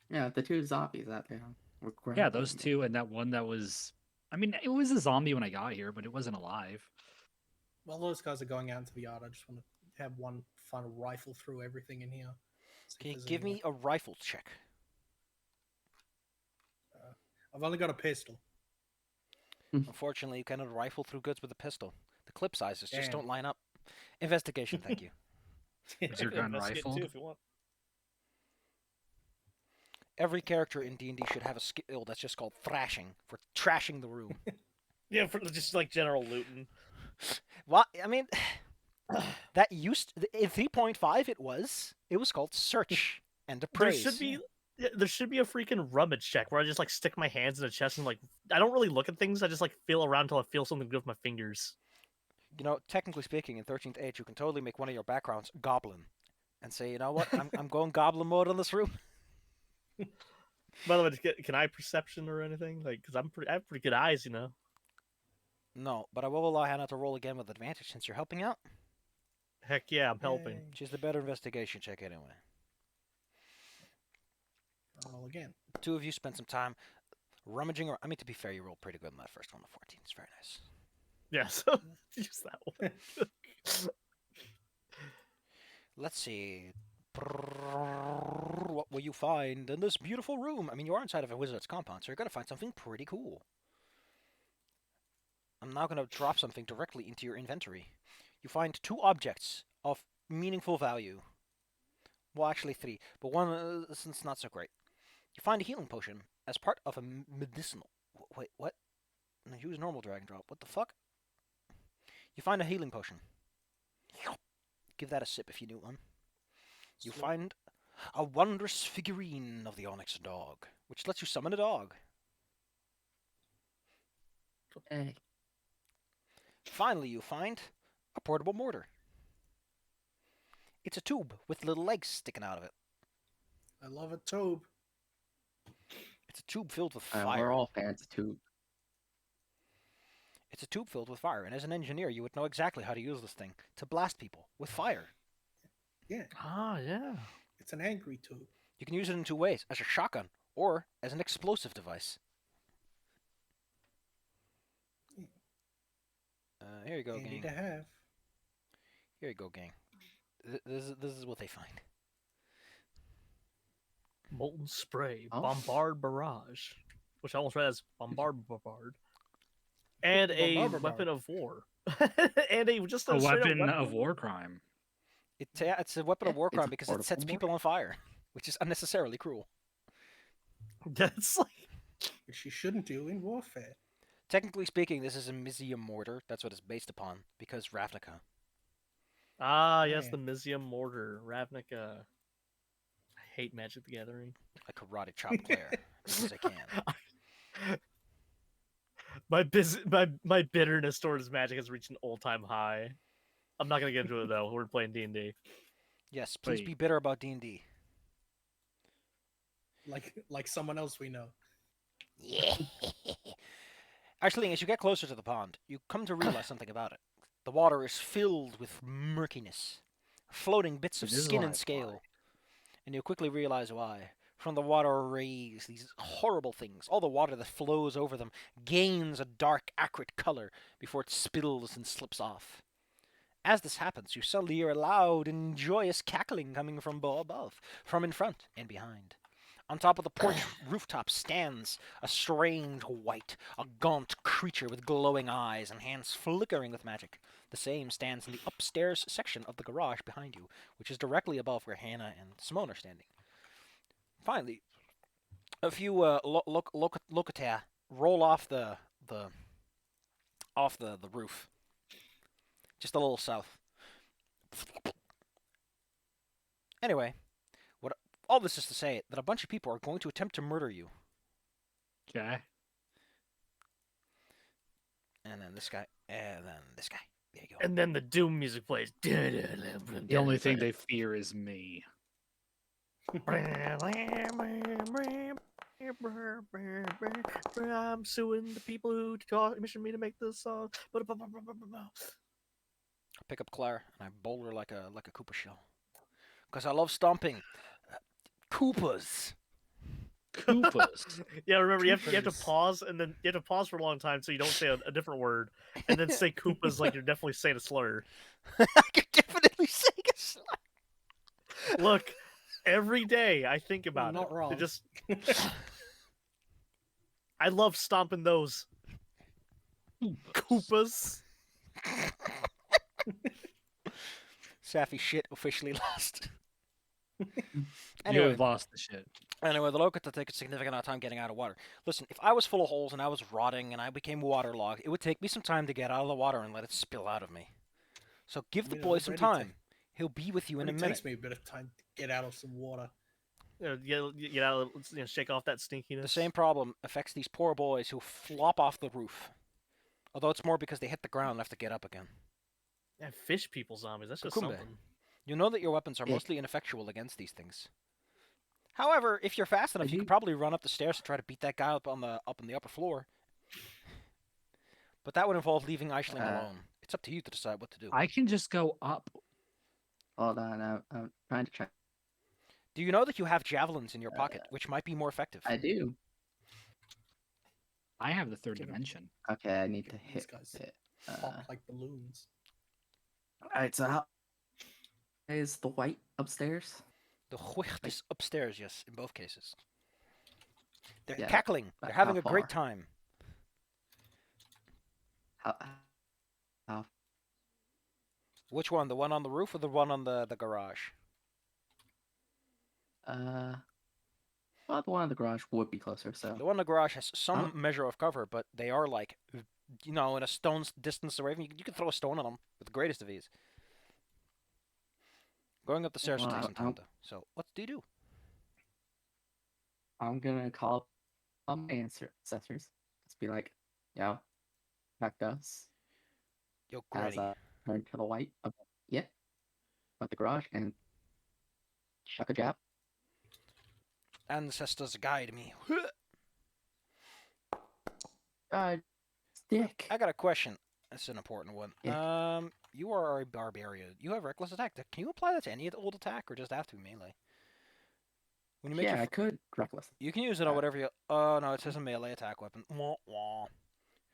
Yeah, the two zombies out there. Were Yeah, those grappling. two and that one that was. I mean, it was a zombie when I got here, but it wasn't alive. While those guys are going out into the yard, I just want to have one final rifle through everything in here. See if Can you there's give anyone. me a rifle check? I've only got a pistol. Unfortunately, you cannot rifle through goods with a pistol. The clip sizes just Damn. don't line up. Investigation, thank you. Was your I can gun investigate too rifled? if you want. Every character in D&D should have a skill that's just called thrashing, for trashing the room. Yeah, for just like general looting. Well, I mean, that used in 3.5 it was called search and appraise. There should be a freaking rummage check where I just like stick my hands in the chest and like I don't really look at things. I just like feel around until I feel something good with my fingers. You know, technically speaking, in 13th age, you can totally make one of your backgrounds goblin, and say, you know what, I'm going goblin mode on this room. By the way, can I perception or anything? Like, because I have pretty good eyes, you know. No, but I will allow Hannah to roll again with advantage since you're helping out. Heck yeah, I'm helping. Yay. She's the better investigation check anyway. Roll again. The two of you spend some time Rummaging around. I mean, to be fair, you rolled pretty good in that first one. The 14 is very nice. Yeah, so use that one. Let's see. What will you find in this beautiful room? I mean, you are inside of a wizard's compound, so you're going to find something pretty cool. I'm now going to drop something directly into your inventory. You find 2 objects of meaningful value. Well, actually 3, but one is not so great. You find a healing potion as part of a medicinal... Wait, what? No, use normal drag and drop. What the fuck? You find a healing potion. Give that a sip if you knew one. You find a wondrous figurine of the Onyx dog, which lets you summon a dog. Hey. Finally, you find a portable mortar. It's a tube with little legs sticking out of it. I love a tube. It's a tube filled with fire. We're all fans of tube. It's a tube filled with fire, and as an engineer, you would know exactly how to use this thing to blast people with fire. Yeah, Ah, yeah. it's an angry tube. You can use it in 2 ways, as a shotgun or as an explosive device. Here you go, Handy gang. to have. Here you go, gang. This is what they find. Molten spray, Oh. bombard barrage, which I almost read as bombard, and a Bombard weapon of war, and just A straight up weapon of war crime. It's a weapon of war It's crime a because it sets portable people on fire, which is unnecessarily cruel. That's like Which you shouldn't do in warfare. Technically speaking, this is a Mizium mortar. That's what it's based upon, because Ravnica. yes, Yeah. the Mizium mortar, Ravnica. I hate Magic the Gathering. I karate chop Claire because I can. My bitterness towards Magic has reached an all-time high. I'm not gonna get into it though. We're playing D&D. Yes, please be Wait. bitter about D&D. Like someone else we know. Yeah. Actually, as you get closer to the pond, you come to realize something about it. The water is filled with murkiness, floating bits of It is skin and like scale. why. And you quickly realize why. From the water rays these horrible things. All the water that flows over them gains a dark, acrid color before it spills and slips off. As this happens, you suddenly hear a loud and joyous cackling coming from above, from in front and behind. On top of the porch rooftop stands a strange white, a gaunt creature with glowing eyes and hands flickering with magic. The same stands in the upstairs section of the garage behind you, which is directly above where Hannah and Simone are standing. Finally, a few locata roll off the roof, just a little south. Anyway, all this is to say that a bunch of people are going to attempt to murder you. Okay. And then this guy, and then this guy. There you go. And then the Doom music plays. The only thing they fear is me. I'm suing the people who commissioned me to make this song. I pick up Claire and I bowl her like a Koopa shell. Because I love stomping. Koopas. Koopas. Yeah, remember you have to Coopers. pause, and then you have to pause for a long time so you don't say a different word, and then say Koopas like you're definitely saying a slur. I can definitely say a slur. Look, every day I think about not it. wrong. It just I love stomping those Koopas. Safi shit officially lost. You Anyway, have lost the shit. the Lokata take a significant amount of time getting out of water. Listen, if I was full of holes and I was rotting and I became waterlogged, it would take me some time to get out of the water and let it spill out of me. So give the You know, boy some it already time. He'll be with you in a It minute. takes me a bit of time to get out of some water. Get out, shake off that stinkiness. The same problem affects these poor boys who flop off the roof. Although it's more because they hit the ground and have to get up again. Yeah, fish people zombies. That's just Kukumbe. something. You know that your weapons are Yeah. mostly ineffectual against these things. However, if you're fast enough, you do- could probably run up the stairs to try to beat that guy up on the upper floor. But that would involve leaving Aisling alone. It's up to you to decide what to do. I can just go up. Hold on, I'm trying to check. Do you know that you have javelins in your pocket, which might be more effective? I do. I have the third Give it- dimension. Okay, I need to These hit guys it. pop like balloons. Alright, so how is the white upstairs? The Huicht is upstairs, yes, in both cases. They're Yeah, cackling. but They're having how a great far? time. How Which one? The one on the roof or the one on the garage? well, the one in the garage would be closer, so The one in the garage has some Oh. measure of cover, but they are like, you know, in a stone's distance away from you. You can throw a stone on them with the greatest of ease. Going up the stairs will Well, take some time, though. So, what do you do? I'm gonna call my ancestors. Just be like, yo, protect us Yo, as Granny. I turn to the white of the garage and chuck a jab. Ancestors guide me. Stick. I got a question. That's an important one. Yeah. You are a barbarian. You have reckless attack. Can you apply that to any old attack, or just have to be melee? When you make Yeah, your I could reckless. you can use it on whatever you. Oh no, it says a melee attack weapon. Wah, wah.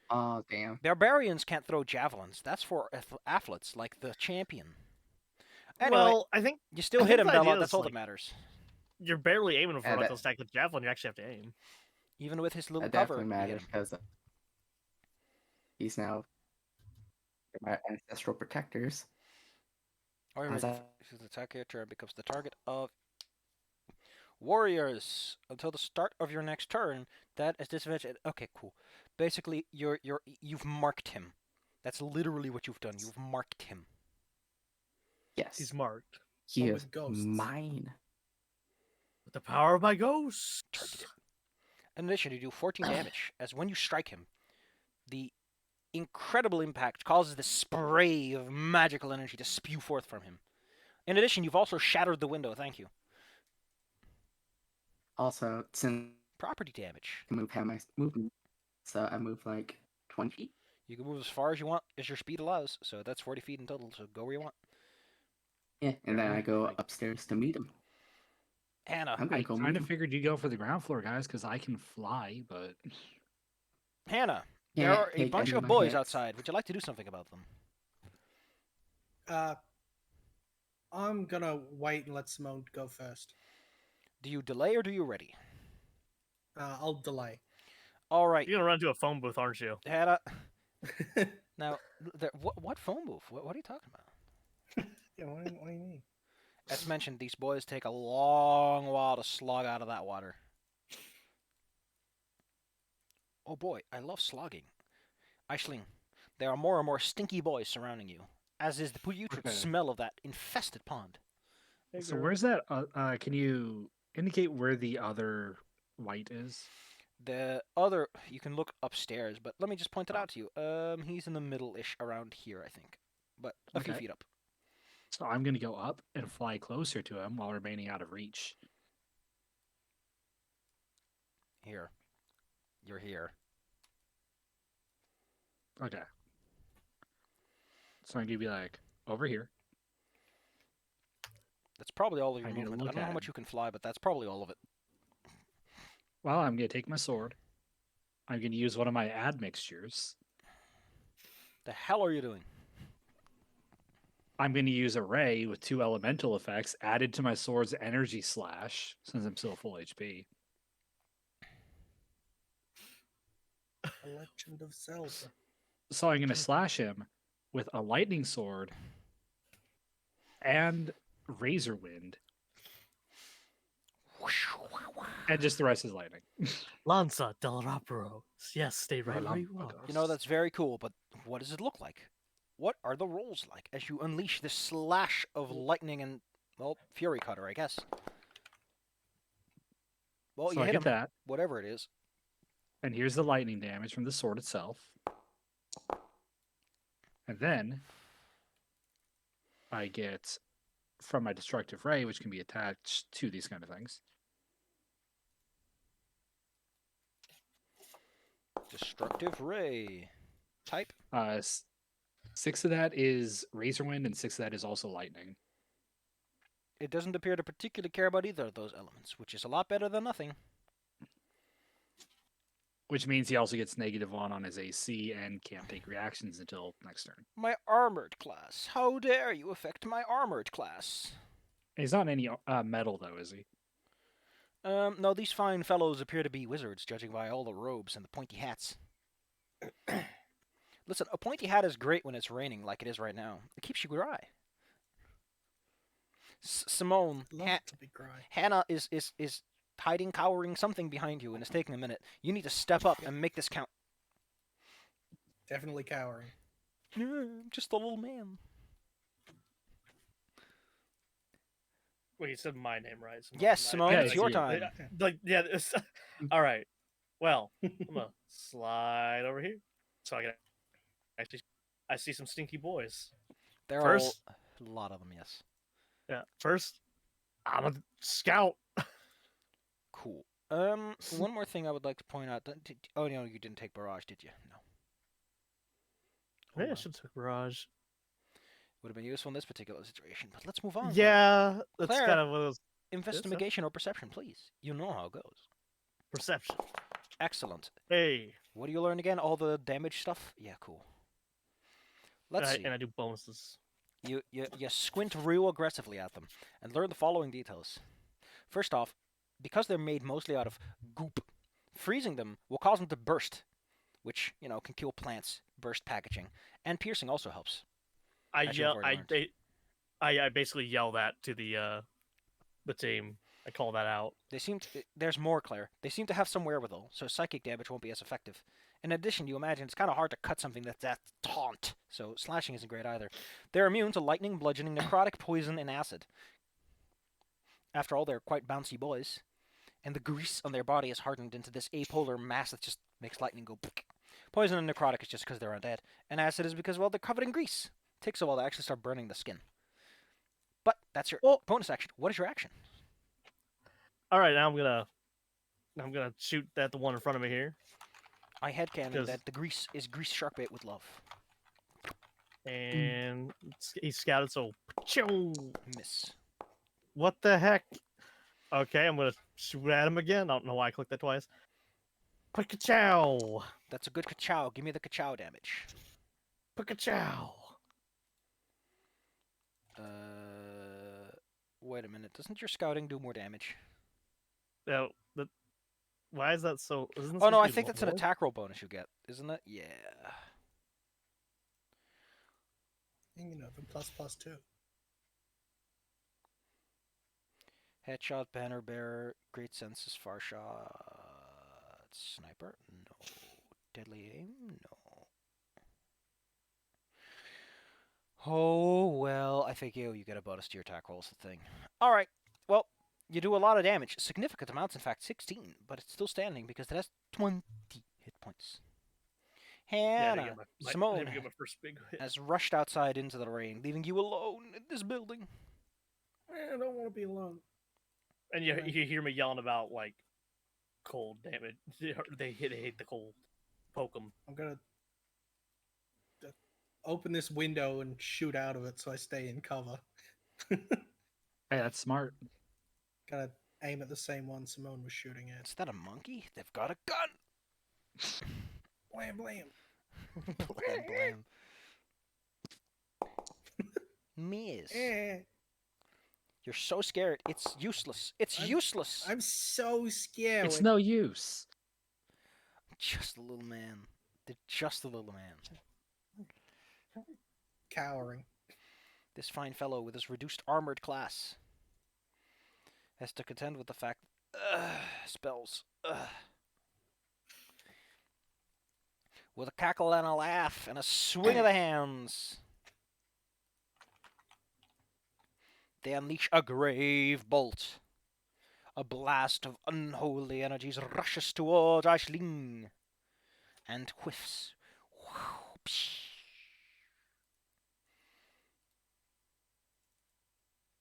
Oh damn. Barbarians can't throw javelins. That's for athletes, like the champion. Anyway, Well, I think you still I hit think him, the Bella. idea That's is, all that like, matters. you're barely aiming for Yeah, a that- reckless attack with javelin. You actually have to aim. Even with his little That cover, definitely you hit matters him. because he's now my ancestral protectors. However, As if I- his attack your turn becomes the target of warriors until the start of your next turn. That is disadvantage. Okay, cool. Basically, you've marked him. That's literally what you've done. You've marked him. Yes, He's marked he But is with ghosts. mine. with the power of my ghost. Targeted. In addition, you do 14 damage, as when you strike him, the incredible impact causes this spray of magical energy to spew forth from him. In addition, you've also shattered the window. Thank you. Also, since Property damage. I have my movement, so I move like 20 feet. You can move as far as you want as your speed allows, so that's 40 feet in total, so go where you want. Yeah, and then Yeah, I go like- upstairs to meet him. Hannah, I'm gonna I go kind meet of him. figured you'd go for the ground floor, guys, because I can fly, but Hannah, there Can't are a take bunch any of my boys hits. outside. Would you like to do something about them? I'm gonna wait and let Simone go first. Do you delay or do you ready? I'll delay. All right, You're gonna run to a phone booth, aren't you? Hannah. Now, what phone booth? What are you talking about? Yeah, what do you mean? As mentioned, these boys take a long while to slog out of that water. Oh boy, I love slogging. Aisling, there are more and more stinky boys surrounding you, as is the putrid Okay. smell of that infested pond. so where's that? Can you indicate where the other white is? The other, you can look upstairs, but let me just point it Oh. out to you. He's in the middle-ish around here, I think, but a few Okay. feet up. So I'm gonna go up and fly closer to him while remaining out of reach. Here, you're here. Okay. So I'm gonna be like over here. That's probably all of your I need to movement. I look don't know at how much him. you can fly, but that's probably all of it. Well, I'm gonna take my sword. I'm gonna use one of my admixtures. The hell are you doing? I'm gonna use a ray with 2 elemental effects added to my sword's energy slash, since I'm still full HP. The Legend of Zelda. So I'm gonna slash him with a lightning sword and razor wind, and just the rest is lightning. Lanza del Rapero. Yes, stay right where you are. You know, that's very cool, but what does it look like? What are the rolls like as you unleash this slash of lightning and, well, Fury Cutter, I guess? Well, So you I hit get him, that, whatever it is. and here's the lightning damage from the sword itself. And then I get from my destructive ray, which can be attached to these kind of things. Destructive Ray. Type. 6 of that is razor wind, and 6 of that is also lightning. It doesn't appear to particularly care about either of those elements, which is a lot better than nothing. Which means he also gets -1 on his AC and can't take reactions until next turn. My armored class. How dare you affect my armored class? He's not any metal though, is he? No, these fine fellows appear to be wizards, judging by all the robes and the pointy hats. Listen, a pointy hat is great when it's raining, like it is right now. It keeps you dry. Simone, Love to be dry. Hannah is hiding, cowering something behind you, and it's taking a minute. You need to step up and make this count. Definitely cowering. I'm just a little man. Wait, you said my name, right? Yes, I- Simone, Yeah, it's it's your you. time. Like, yeah. All right. Well, I'm gonna slide over here, so I can actually. I see some stinky boys. There First- are a lot of them, yes. Yeah. First, I'm a scout. Cool. One more thing I would like to point out. Oh, no, you didn't take barrage, did you? No. Maybe I well. should take barrage. Would have been useful in this particular situation, but let's move on. Yeah, that's Claire. kind of one of those Investigation or perception, please. You know how it goes. perception. Excellent. Hey, What do you learn again? All the damage stuff? Yeah, cool. Let's see. and I do bonuses. You squint real aggressively at them and learn the following details. First off, because they're made mostly out of goop, freezing them will cause them to burst, which, can kill plants, burst packaging. And piercing also helps. I As you've yell. already I basically yell that to the team. I call that out. There's more, Claire. They seem to have some wherewithal, so psychic damage won't be as effective. In addition, you imagine it's kind of hard to cut something that's that taunt, so slashing isn't great either. They're immune to lightning, bludgeoning, necrotic, poison, and acid. After all, they're quite bouncy boys, and the grease on their body is hardened into this apolar mass that just makes lightning go. Poison and necrotic is just because they're undead, and acid is because, well, they're covered in grease. It takes a while to actually start burning the skin. But that's your bonus action. What is your action? All right, now I'm gonna shoot at the one in front of me here, I headcanon 'Cause- that the grease is grease shark bait with love. and he's scouted. So, choo. Miss. What the heck? Okay, I'm gonna shoot at him again. I don't know why I clicked that twice. Pikachu! That's a good ka-chow. Give me the ka-chow damage. Pikachu! Wait a minute. Doesn't your scouting do more damage? Yeah, why is that so? Isn't this Oh no, I supposed to be think that's an more? attack roll bonus you get, isn't it? Yeah. The ++2. Headshot, banner bearer, great senses, far shot, sniper, no. Deadly aim, no. Oh well, I think you get a bonus to your attack rolls. The thing. All right. Well, you do a lot of damage, significant amounts, in fact, 16, but it's still standing because it has 20 hit points. Yeah, I Hannah, didn't get my, Simone I didn't get my first big hit. has rushed outside into the rain, leaving you alone in this building. I don't want to be alone. And you Right. hear me yelling about like cold damage. They hate the cold. Poke them. I'm gonna open this window and shoot out of it so I stay in cover. Hey, that's smart. Gotta aim at the same one Simone was shooting at. Is that a monkey? They've got a gun. Blam blam. Blam, blam. Miss. Eh, You're so scared. It's useless. It's useless. I'm so scared. It's no use. Just a little man. They're just a little man. Cowering. This fine fellow with his reduced armored class has to contend with the fact spells. With a cackle and a laugh and a swing of the hands, they unleash a grave bolt. A blast of unholy energies rushes towards Aisling and whiffs.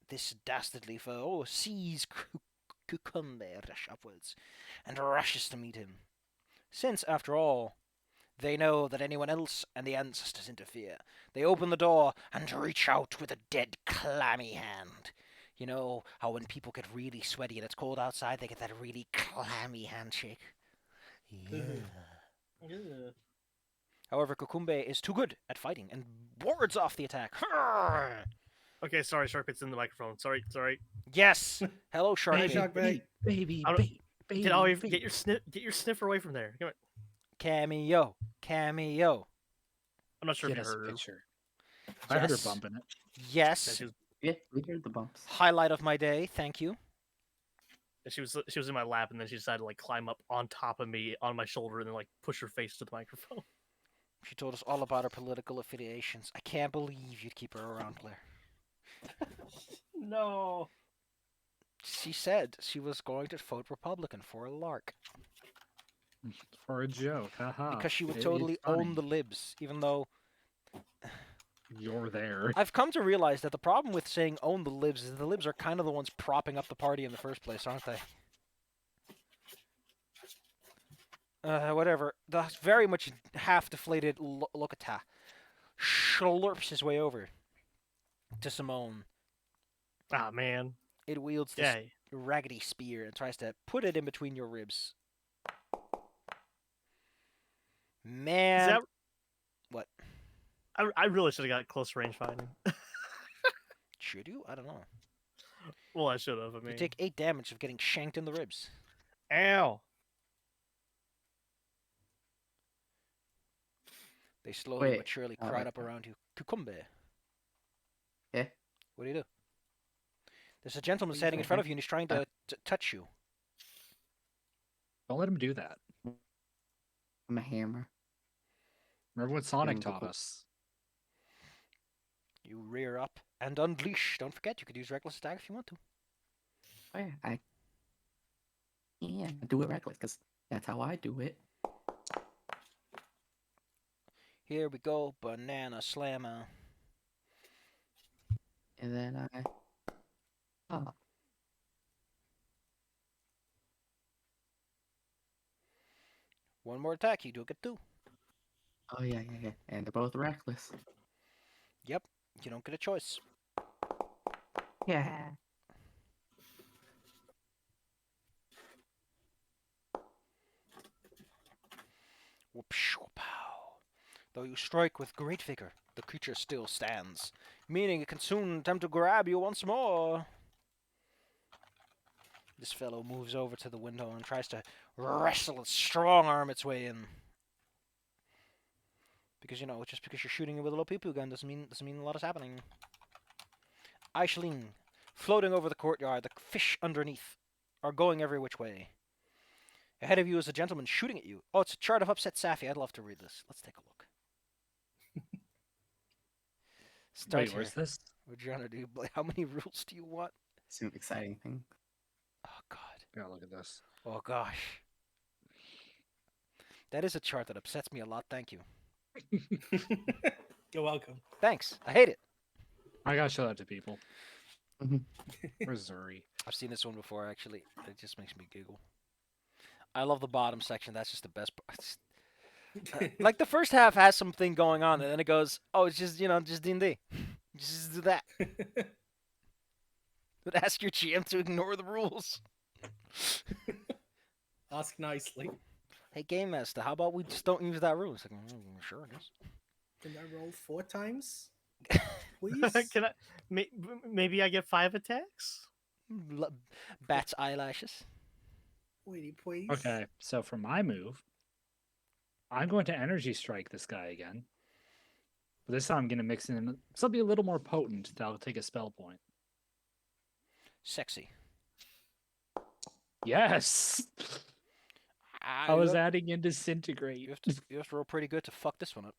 This dastardly foe sees Cucumber rush upwards and rushes to meet him. Since, after all, they know that anyone else and the ancestors interfere, they open the door and reach out with a dead, clammy hand. You know how when people get really sweaty and it's cold outside, they get that really clammy handshake? Yeah. However, Kukumbe is too good at fighting and wards off the attack. Okay, sorry, Shark Bit's in the microphone. Sorry. Yes. Hello, Shark Hey, Bait. Shark Bait. baby, I don't- baby, Get all baby. get your sniffer away from there. Come on. Cameo. I'm not sure Get if us you a heard her. picture. I heard her Yes. bumping it. Yeah, Yes. she was, Yeah, we heard the bumps. Highlight of my day. Thank you. she was in my lap, and then she decided to like climb up on top of me on my shoulder, and then like push her face to the microphone. She told us all about her political affiliations. I can't believe you'd keep her around, Claire. No. She said she was going to vote Republican for a lark For a joke, haha. because she would It is totally own funny. the libs, even though You're there. I've come to realize that the problem with saying own the libs is the libs are kind of the ones propping up the party in the first place, aren't they? Whatever. The very much half-deflated Lokata slurps his way over to Simone. Ah, man. It wields this Yeah. raggedy spear and tries to put it in between your ribs. Man. Is that... What? I really should have got close range fighting. Should you? I don't know. Well, I should have. I mean, You take 8 damage of getting shanked in the ribs. ow. They slowly Wait, but surely oh, crowd wait. up around you. Cucumbe. Yeah? What do you do? There's a gentleman What are you standing in doing? front of you and he's trying to touch you. Don't let him do that. I'm a hammer. Remember what Sonic the taught cool- us? You rear up and unleash. Don't forget, you could use reckless attack if you want to. Oh yeah, I do it reckless because that's how I do it. Here we go, banana slammer. And then oh, One more attack, you do get 2. oh yeah, and they're both reckless. Yep, you don't get a choice. Yeah. Whoopsh, whoop-pow. Though you strike with great vigor, the creature still stands, meaning it can soon attempt to grab you once more. This fellow moves over to the window and tries to wrestle its strong arm its way in. Because, you know, just because you're shooting it with a low pee-poo gun doesn't mean a lot is happening. Aisling, floating over the courtyard, the fish underneath are going every which way. Ahead of you is a gentleman shooting at you. Oh, it's a chart of upset Safi. I'd love to read this. Let's take a look. Start Wait, where's here. this? What you want to do? How many rules do you want? It's an exciting thing. Oh, God. Yeah, look at this. Oh, gosh. That is a chart that upsets me a lot. Thank you. You're welcome. Thanks. I hate it. I gotta show that to people. Mhm. Where's Zuri? I've seen this one before, actually. It just makes me giggle. I love the bottom section. That's just the best part. Like, the first half has something going on, and then it goes, oh, it's just, just D&D. Just do that. But ask your GM to ignore the rules. Ask nicely. Hey, Game Master, how about we just don't use that rule? It's like, sure, I guess. Can I roll 4 times? Please? Can I? Maybe I get 5 attacks. Bat's eyelashes. Wait, please. Okay, so for my move, I'm going to energy strike this guy again. But this time I'm going to mix in something a little more potent that'll take a spell point. Sexy. Yes! I was adding in disintegrate. You have to roll pretty good to fuck this one up.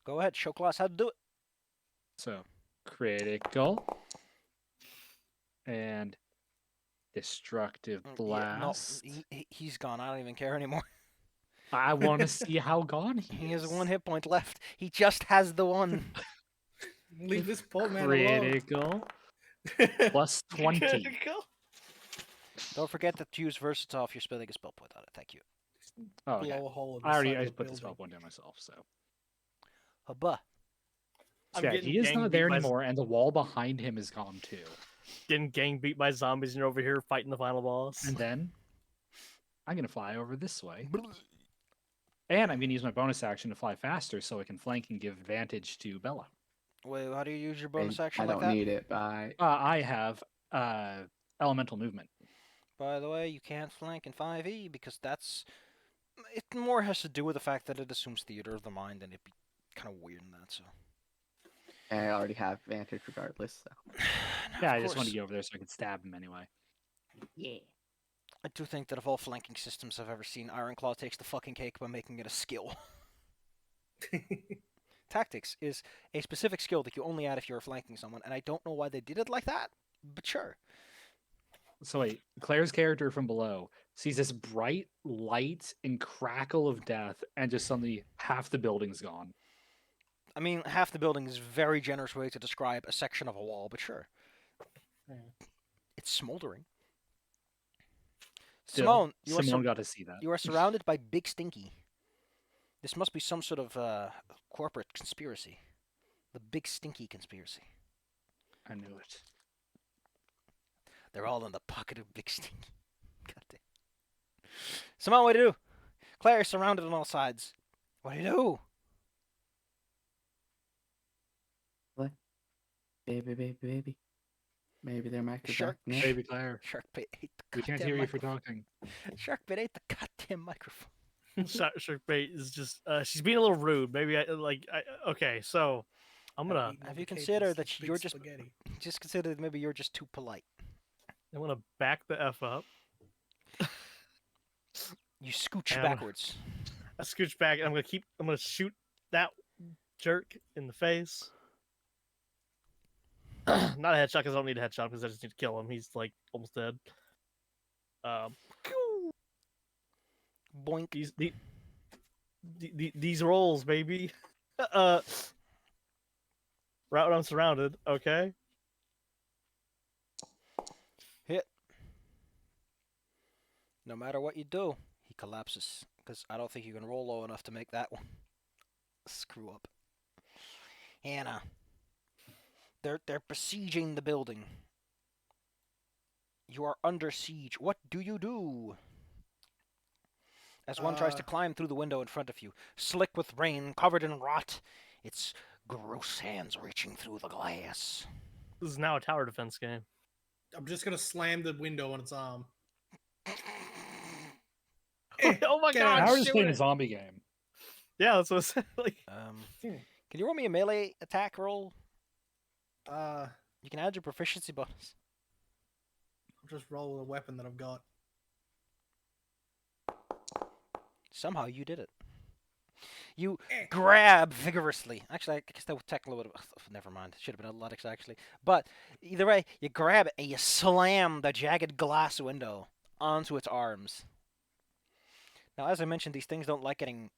Go ahead, show class how to do it. So, critical. And destructive blast. Yeah, no, he's gone. I don't even care anymore. I want to see how gone He has 1 hit point left. He just has the 1. Leave this poor man alone. Critical. Plus 20. Don't forget to use versatile if you're spending a spell point on it. Thank you. Oh, okay. Blow a hole in the I side of already the put the spell building. point in myself, so. Hubba. I'm Yeah, getting he is gang not beat there by- anymore, and the wall behind him is gone too. Getting gang beat by zombies, and you're over here fighting the final boss. And then I'm gonna fly over this way And I'm going to use my bonus action to fly faster so I can flank and give advantage to Bella. Wait, how do you use your bonus I action like don't that? need it, but I have elemental movement. By the way, you can't flank in 5e because that's... It more has to do with the fact that it assumes theater of the mind, and it'd be kind of weird in that, so... I already have advantage regardless. So. Now, Yeah, of I just want course, to go over there so I can stab him anyway. Yeah. I do think that of all flanking systems I've ever seen, Ironclaw takes the fucking cake by making it a skill. Tactics is a specific skill that you only add if you're flanking someone, and I don't know why they did it like that, but sure. So wait, Claire's character from below sees this bright light and crackle of death, and just suddenly half the building's gone. I mean, half the building is a very generous way to describe a section of a wall, but sure. It's smoldering. Still, Simone, Simone got to see that. you are surrounded by Big Stinky. This must be some sort of corporate conspiracy. The Big Stinky conspiracy. I knew it. They're all in the pocket of Big Stinky. Goddamn. Simone, what do you do? Claire is surrounded on all sides. What do you do? Baby. Maybe they're back to Shark. back. Baby Claire, Sharkbait ate the we goddamn can't hear you for microphone. talking. Sharkbait ate the goddamn microphone. Sharkbait is just she's being a little rude. Maybe okay, so I'm gonna Have you considered that you're just consider that maybe you're just too polite. back the F up. You scooch And backwards. I scooch back and I'm gonna shoot that jerk in the face. Not a headshot because I don't need a headshot because I just need to kill him. He's like almost dead. Boink. These rolls, baby. Right when I'm surrounded. Okay. Hit. No matter what you do, he collapses. Because I don't think you can roll low enough to make that one. Screw up. Hannah. They're besieging the building. You are under siege. What do you do? As one tries to climb through the window in front of you, slick with rain, covered in rot, its gross hands reaching through the glass. This is now a tower defense game. I'm just gonna slam the window on its arm. Oh my Get god! out. Now we're just shoot playing a it. zombie game. Yeah, that's what I said. Like, Can you roll me a melee attack roll? I'll You can add your proficiency bonus. just roll a weapon that I've got. Somehow you did it. You grab vigorously. Actually, I guess that would technically would have... Never mind. It should have been athletics, actually. But either way, you grab it and you slam the jagged glass window onto its arms. Now, as I mentioned, these things don't like getting,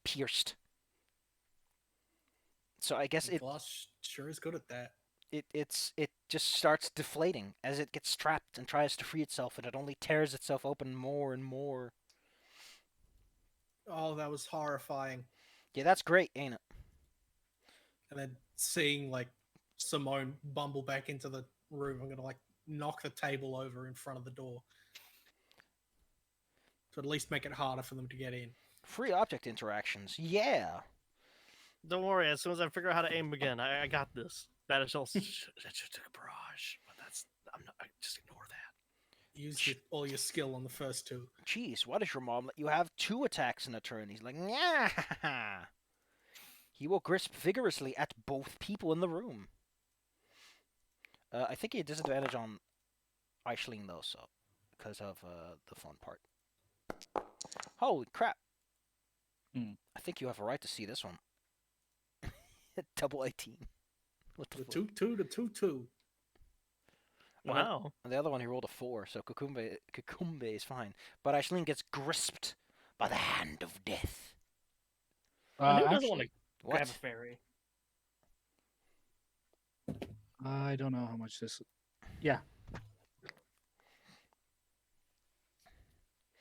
pierced. So I guess it Glass sure is good at that. it just starts deflating as it gets trapped and tries to free itself, and it only tears itself open more and more. Oh, that was horrifying. Yeah, that's great, ain't it? And then seeing like Simone bumble back into the room, I'm gonna like knock the table over in front of the door to at least make it harder for them to get in. Free object interactions, yeah. don't worry. As soon as I figure out how to aim again, I got this. That is also that should took a barrage, but I'm not. I just ignore that. Use all your skill on the first two. Jeez, why does your mom let you have 2 attacks in a turn? He's like, yeah. He will grasp vigorously at both people in the room. I think he had disadvantage on Aisling though, so because of the fun part. Holy crap! I think you have a right to see this one. Double 18. What the The fuck? 2-2 to 2-2. Wow. And the other one he rolled a 4, so Kukumbe is fine. But Aisling gets grasped by the hand of death. Who doesn't want to What? grab a fairy? I don't know how much this. Yeah.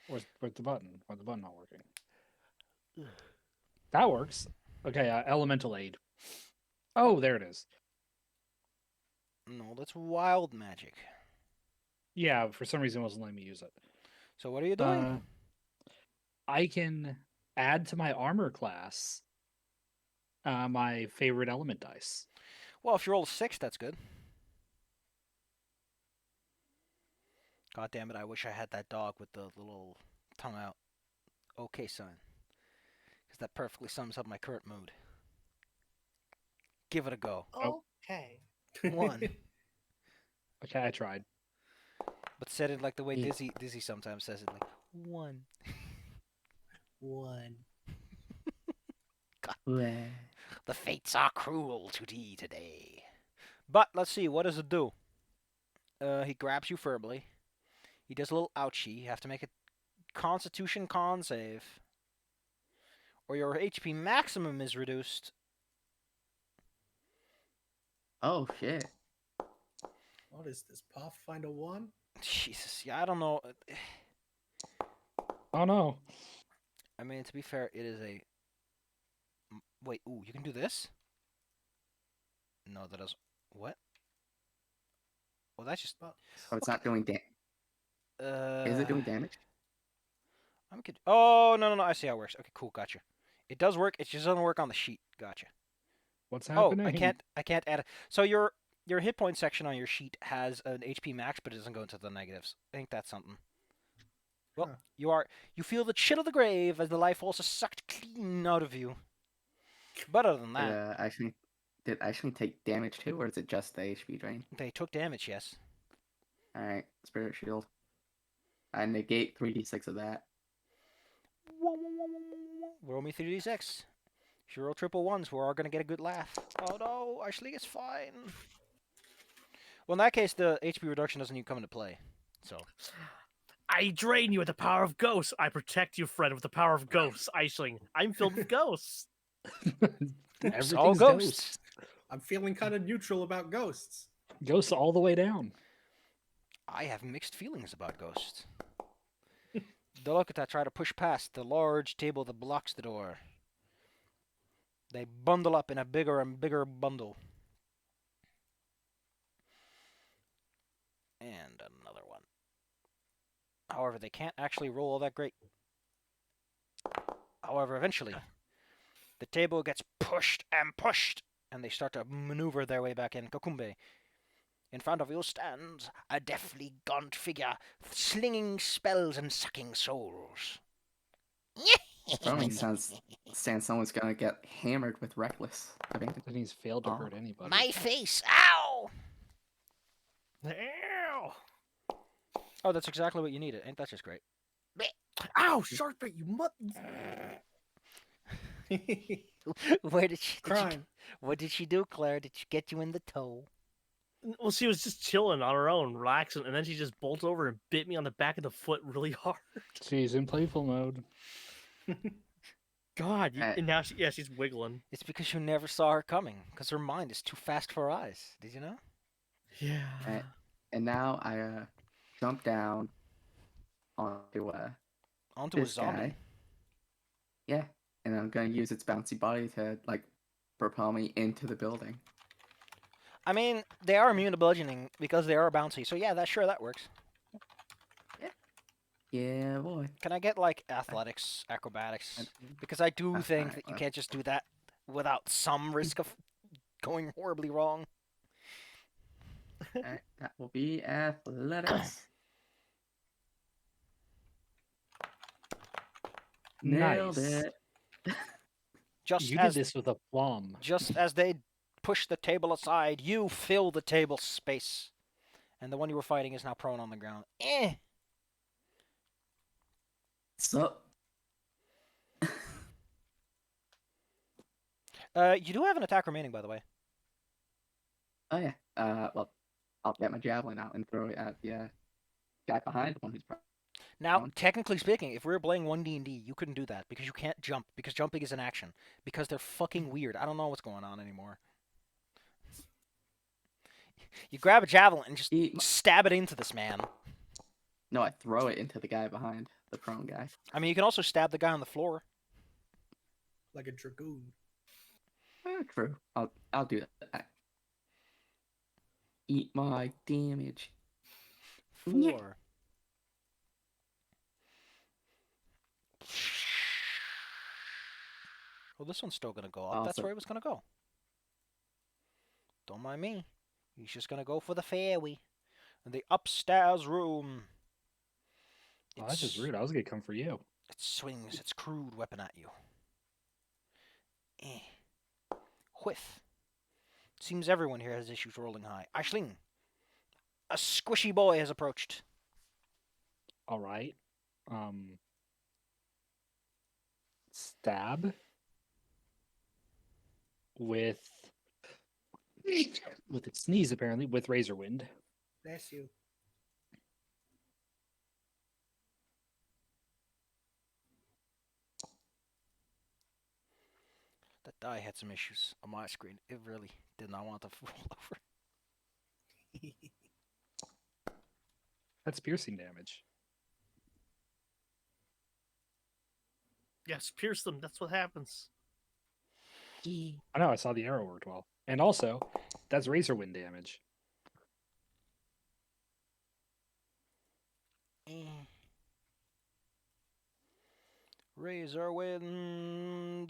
Where's the button? Why's the button not working? That works. Okay, elemental aid. Oh, there it is. No, that's wild magic. Yeah, for some reason it wasn't letting me use it. So what are you doing? I can add to my armor class my favorite element dice. Well, if you roll a 6, that's good. God damn it, I wish I had that dog with the little tongue out okay sign. Because that perfectly sums up my current mood. Give it a go. Oh. Okay. 1. Okay, I tried. But said it like the way Yeah. Dizzy sometimes says it, like 1. 1. Bleh. The fates are cruel to thee today. But let's see, what does it do? He grabs you firmly. He does a little ouchie. You have to make a Constitution con save, or your HP maximum is reduced. Oh shit. What is this? Pathfinder 1? Jesus, yeah, I don't know. Oh no. I mean, to be fair, it is a. Wait, ooh, you can do this? No, that doesn't. What? Well, that's just. But Oh, it's not doing damage. Is it doing damage? I'm kidding. Oh, no. I see how it works. Okay, cool, gotcha. It does work. It just doesn't work on the sheet. Gotcha. What's Oh, happening? I can't add. So your hit point section on your sheet has an HP max, but it doesn't go into the negatives. I think that's something. Well, Huh. you feel the chill of the grave as the life force is sucked clean out of you. But other than that, Did actually take damage too, or is it just the HP drain? they took damage. Yes. All right, Spirit Shield. I negate 3d6 of that. Roll me 3d6. If you roll triple ones, we're all gonna get a good laugh. Oh no, actually it's fine. Well, in that case, the HP reduction doesn't even come into play. So. I drain you with the power of ghosts. I protect you, friend, with the power of ghosts. Aisling, I'm filled with ghosts. It's all Everything's ghosts. I'm feeling kind of neutral about ghosts. Ghosts all the way down. I have mixed feelings about ghosts. Dolokita try to push past the large table that blocks the door. They bundle up in a bigger and bigger bundle. And another one. However, they can't actually roll all that great. However, eventually, the table gets pushed, and they start to maneuver their way back in. Kokumbe. In front of you stands a deathly gaunt figure, slinging spells and sucking souls. Probably sounds someone's gonna get hammered with reckless abandon. And he's failed to Oh. hurt anybody. My face, ow! Ow! Oh, that's exactly what you needed. Ain't that just great? Ow, Sharpie, you Where did she? Crime. What did she do, Claire? Did she get you in the toe? Well, she was just chilling on her own, relaxing, and then she just bolted over and bit me on the back of the foot really hard. She's in playful mode. God, and now she's wiggling. It's because you never saw her coming. Because her mind is too fast for her eyes. Did you know? Yeah. And now I jump down onto Onto a this zombie. guy. Yeah, and I'm gonna use its bouncy body to like propel me into the building. I mean, they are immune to bludgeoning because they are bouncy. So yeah, that works. Yeah, boy. Can I get like athletics, acrobatics? Because I do think that you can't just do that without some risk of going horribly wrong. Alright, that will be athletics. Nailed Nice. it. Just You as did this with a plum. Just as they push the table aside, you fill the table space. And the one you were fighting is now prone on the ground. Sup? You do have an attack remaining, by the way. Oh yeah. Well, I'll get my javelin out and throw it at the guy behind the one who's. Now, technically speaking, if we were playing 1D&D, you couldn't do that because you can't jump, because jumping is an action. Because they're fucking weird. I don't know what's going on anymore. You grab a javelin and just stab it into this man. No, I throw it into the guy behind the prone guy. I mean, you can also stab the guy on the floor. Like a dragoon. True. I'll do that. Eat my damage. 4. Well, this one's still gonna go up. That's Also- where it was gonna go. Don't mind me. He's just gonna go for the fairway. In the upstairs room. Oh, that's just It's- rude. I was gonna come for you. It swings its crude weapon at you. Whiff. Seems everyone here has issues rolling high. Aisling, a squishy boy has approached. All right. Stab with its sneeze apparently with razor wind. Bless you. That die had some issues on my screen. It really did not want to roll over. That's piercing damage. Yes, pierce them. That's what happens. I know. I saw the arrow worked well, and also that's razor wind damage. Razor wind.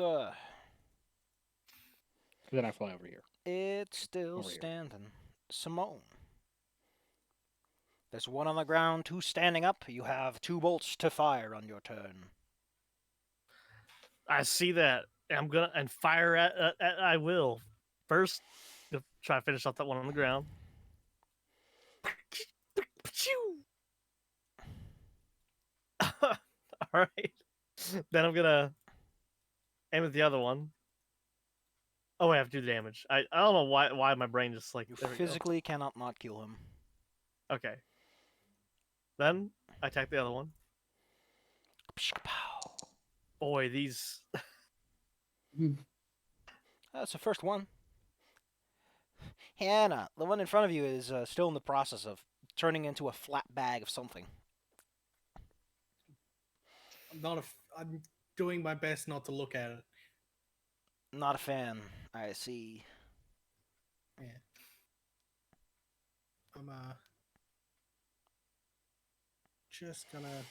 Then I fly over here. It's still Over here. standing. Simone. There's one on the ground, two standing up. You have 2 bolts to fire on your turn. I see that. I'm gonna and fire at I will. First, try to finish off that one on the ground. All right. Then I'm gonna aim at the other one. Oh, I have to do damage. I don't know why my brain just like You there we go. physically cannot not kill him. Okay. Then I attack the other one. Boy, these That's the first one. Hannah, the one in front of you is still in the process of turning into a flat bag of something. I'm doing my best not to look at it. Not a fan. I see. Yeah. I'm just gonna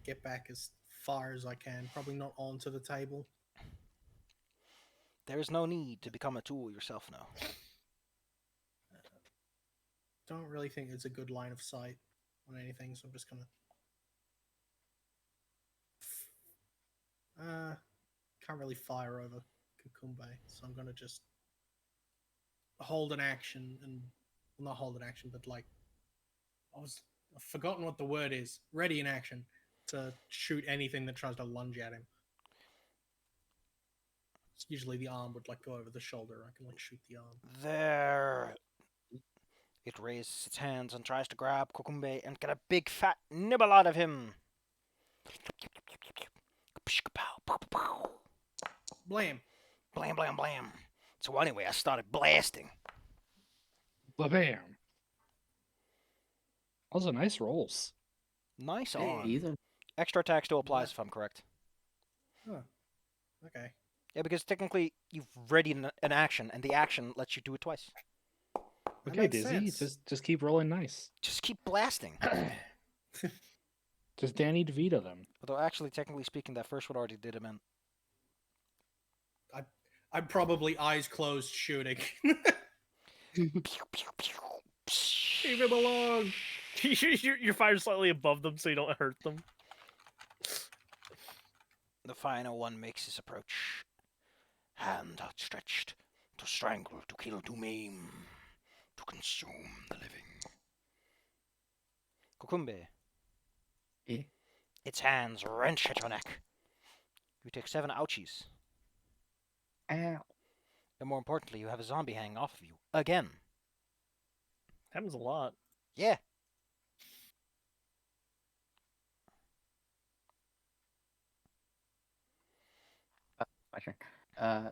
get back as far as I can. Probably not onto the table. There is no need to become a tool yourself now. Don't really think it's a good line of sight on anything, so I'm just gonna. Can't really fire over Kukumbe, so I'm gonna just hold an action and well, not hold an action, but like I've forgotten what the word is. Ready in action to shoot anything that tries to lunge at him. It's usually the arm would like go over the shoulder. I can like shoot the arm. There. It raises its hands and tries to grab Kukumbe and get a big fat nibble out of him. Blam! Blam, blam, blam. So anyway, I started blasting. Bam. Also, nice rolls. Nice Hey, on. either. Extra attack still applies if I'm correct. Okay. Yeah, because technically you've readied an action, and the action lets you do it twice. That Okay, makes Dizzy, sense. just keep rolling nice. Just keep blasting. Just Danny DeVito them. Although actually, technically speaking, that first one already did him in. I'm probably eyes closed shooting. Pew, pew, pew. Leave him alone. you're fired slightly above them so you don't hurt them. The final one makes his approach. Hand outstretched to strangle, to kill, to maim, to consume the living. Kukumbe. Yeah. Its hands wrench at your neck. You take 7 ouchies. Ow. And more importantly, you have a zombie hanging off of you. Again. Happens a lot. Yeah. My turn. Can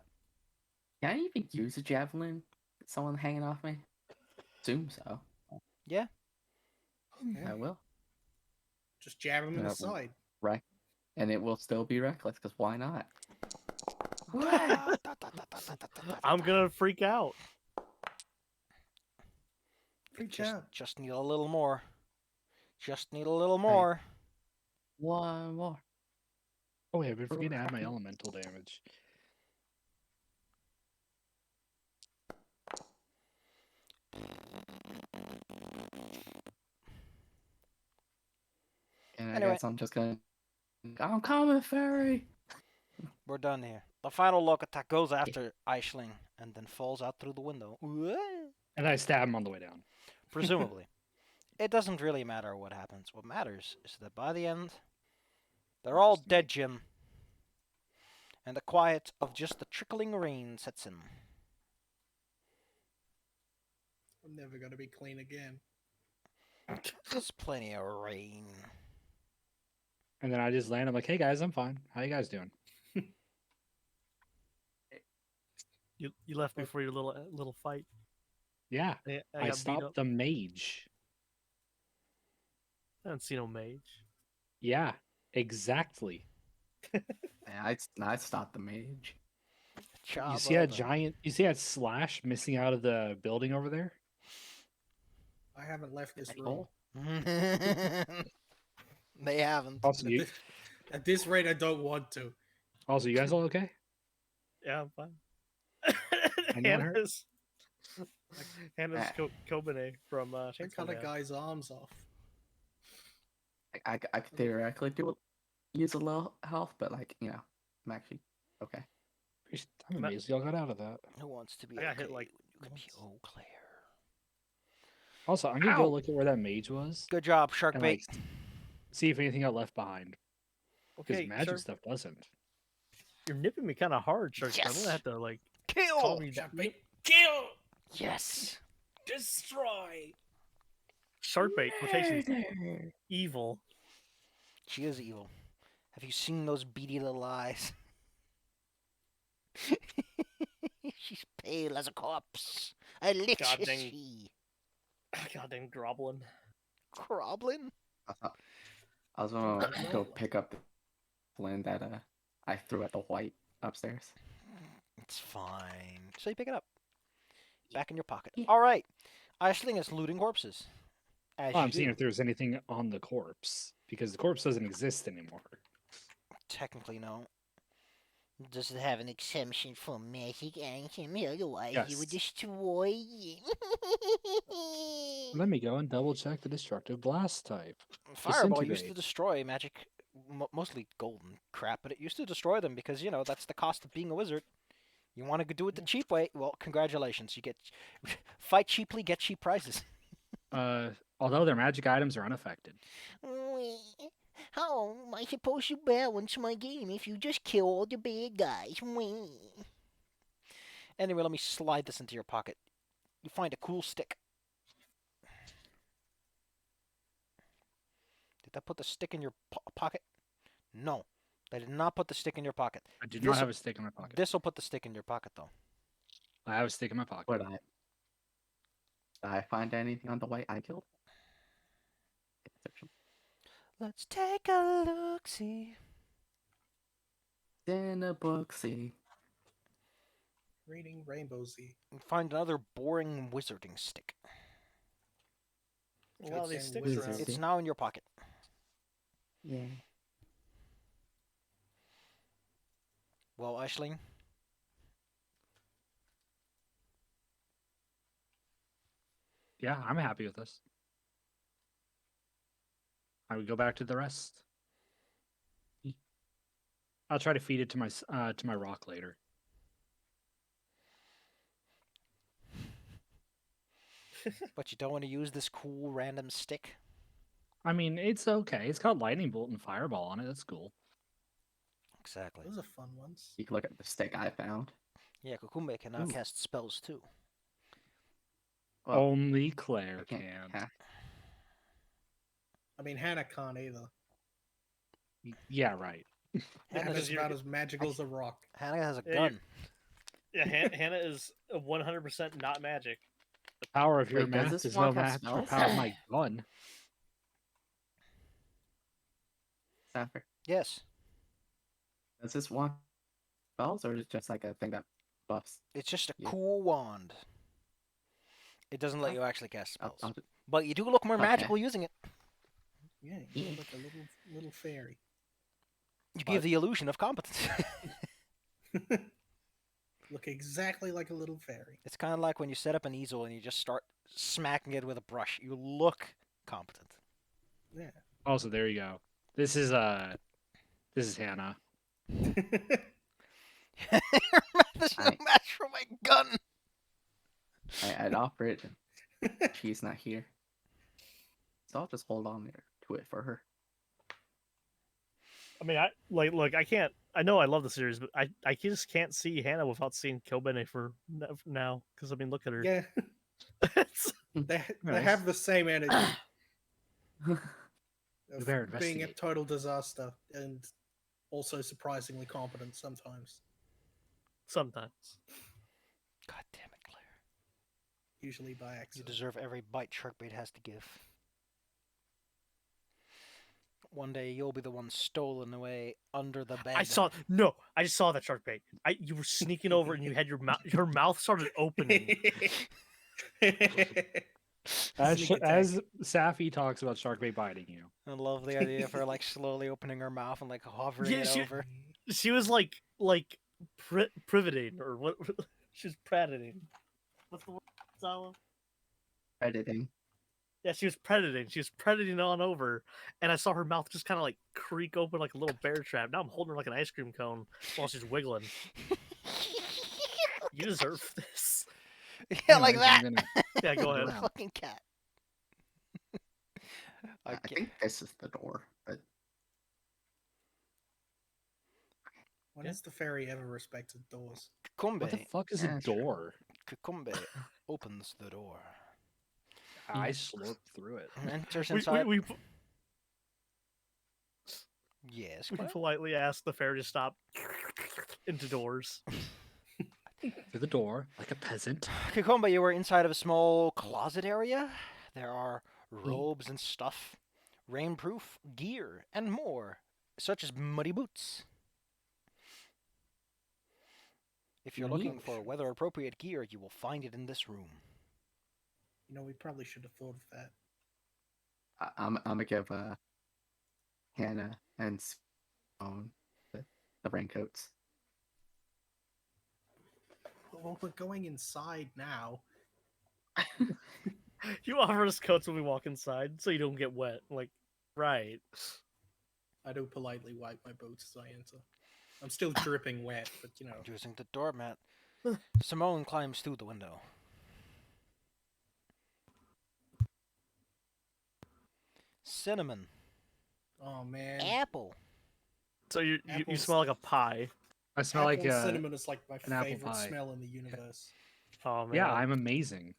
I even use a javelin? Someone hanging off me? Assume so. Yeah. Yeah. I will. Just jab him in the Yeah, side. Right. And it will still be reckless, because why not? I'm gonna freak out. Freak out. Just need a little more. Just need a little more. One more. Oh yeah, but forget to add my elemental damage. And I Anyway. guess I'm just gonna. I'm coming, fairy. We're done here. The final lock attack goes after Aisling and then falls out through the window. And I stab him on the way down. Presumably. It doesn't really matter what happens. What matters is that by the end, they're all dead, Jim. And the quiet of just the trickling rain sets in. I'm never gonna be clean again. There's plenty of rain. And then I just land. I'm like, hey guys, I'm fine. How you guys doing? You left before your little fight. Yeah, I I got beat stopped up. the mage. I haven't seen no mage. Yeah, exactly. Yeah, I stopped the mage. Job You see well that giant? You see that slash missing out of the building over there? I haven't left this room. Cool. done. They haven't. Also, you At this rate, I don't want to. you guys all okay? Yeah, I'm fine. Anyone hurt? Hannah's Kobane from I Chainsaw cut a Man. guy's arms off. I could theoretically use a little health, but like I'm actually okay. I'm amazed y'all got out of that. Who wants to be I got okay hit, like, when you can be once. Eau Claire? Also, I'm gonna go look at where that mage was Good job, shark and bait. like see if anything got left behind. Because Okay, magic Shark, stuff doesn't. you're nipping me kind of hard, Shark. I'm Yes! gonna have to like Kill! calm you Shark down. bait. Kill! Yes! Destroy! Sharkbait quotations evil. She is evil. Have you seen those beady little eyes? She's pale as a corpse. A lich God is dang. she. Goddamn groblin. Croblin? I was gonna go pick up the flint that I threw at the white upstairs. It's fine. So you pick it up. Back in your pocket. Yeah. Alright. Aisling is looting corpses. As Oh, you I'm seeing do. if there's anything on the corpse because the corpse doesn't exist anymore. Technically, no. Does it have an exemption for magic item? Otherwise, you would Yes. destroy it. Let me go and double check the destructive blast type. Fireball used to Disintegrate. destroy magic, mostly golden crap, but it used to destroy them because, that's the cost of being a wizard. You want to do it the cheap way? Well, congratulations. You get fight cheaply, get cheap prizes. Although their magic items are unaffected. How am I supposed to balance my game if you just kill all the bad guys? Anyway, let me slide this into your pocket. You find a cool stick. Did that put the stick in your pocket? No, that did not put the stick in your pocket. I do not have a stick in my pocket. This will put the stick in your pocket, though. I have a stick in my pocket. Did I find anything on the white I killed? Let's take a look-see. In a booksy. Reading Rainbow Z. And find another boring wizarding stick. A lot of these sticks Wizard. around. It's now in your pocket. Yeah. Well, Aisling, Yeah, I'm happy with this. I would go back to the rest. I'll try to feed it to my rock later. but you don't want to use this cool random stick? I mean, it's okay. It's got lightning bolt and fireball on it. That's cool. Exactly. Those are fun ones. You can look at the stick I found. Yeah, Kukumbe can now Ooh. cast spells too. Well, Only Claire I can't can. cast. I mean, Hannah can't either. Yeah, right. Hannah's you're- about as magical as a rock. Hannah has a Yeah, gun. Yeah, Hannah is 100% not magic. The power of your Wait, does math this is one no have match for the spells? power of my gun. Stafford. Yes, Does this one spells or is it just like a thing that buffs? it's just a Yeah. cool wand. It doesn't let you actually cast I'll- spells, I'll- but you do look more Okay. magical using it. Yeah, you look like a little fairy. You give the illusion of competence. Look exactly like a little fairy. It's kind of like when you set up an easel and you just start smacking it with a brush. You look competent. Yeah. Also, there you go. This is Hannah. There's no I- match for my gun. I'd offer it. She's not here, so I'll just hold on there to it for her. I mean, look. I can't. I know I love the series, but I just can't see Hannah without seeing Killbane for now. Because I mean, look at her. Yeah. It's- They Nice. have the same energy We of better being a investigate. total disaster and also surprisingly competent sometimes. sometimes. God damn it, Claire. Usually by You accident. deserve every bite Sharkbait has to give. One day you'll be the one stolen away under the bed. I just saw that shark bait. You were sneaking over and you had her mouth started opening. Sneak attack. As Safi talks about Sharkbait biting you. I love the idea of her like slowly opening her mouth and like hovering Yeah, it she- over. She was like privating or what? She's predating. What's the word? Salo? Editing. Yeah, she was predating. She was predating on over, and I saw her mouth just kind of like creak open like a little bear trap. Now I'm holding her like an ice cream cone while she's wiggling. You deserve this. Yeah, like Anyways, that. I'm gonna- Yeah, go Go ahead. around. Fucking cat. I Okay. think this is the door, but When Yeah. has the fairy ever respected doors? Kukumbe. What the fuck is Yeah, a sure. door? Kukumbe opens the door. I slurped through it. And enters We, inside. we, Yes, we Claire? politely asked the fairy to stop into doors. Through the door, like a peasant. Kukumba, you were inside of a small closet area. There are robes and stuff, rainproof gear, and more, such as muddy boots. If you're looking Neat. for weather-appropriate gear, you will find it in this room. You know, we probably should have thought of that. I'm gonna give Hannah and Simone the raincoats. Well, we're going inside now. You offer us coats when we walk inside, so you don't get wet. Like, right? I do politely wipe my boots as I enter. I'm still dripping wet, but you know. Using the doormat, Simone climbs through the window. Cinnamon. Oh man. Apple. So you Apples- smell like a pie. I smell Apple like and cinnamon is like my an apple favorite pie. smell in the universe. Oh man. yeah, I'm amazing.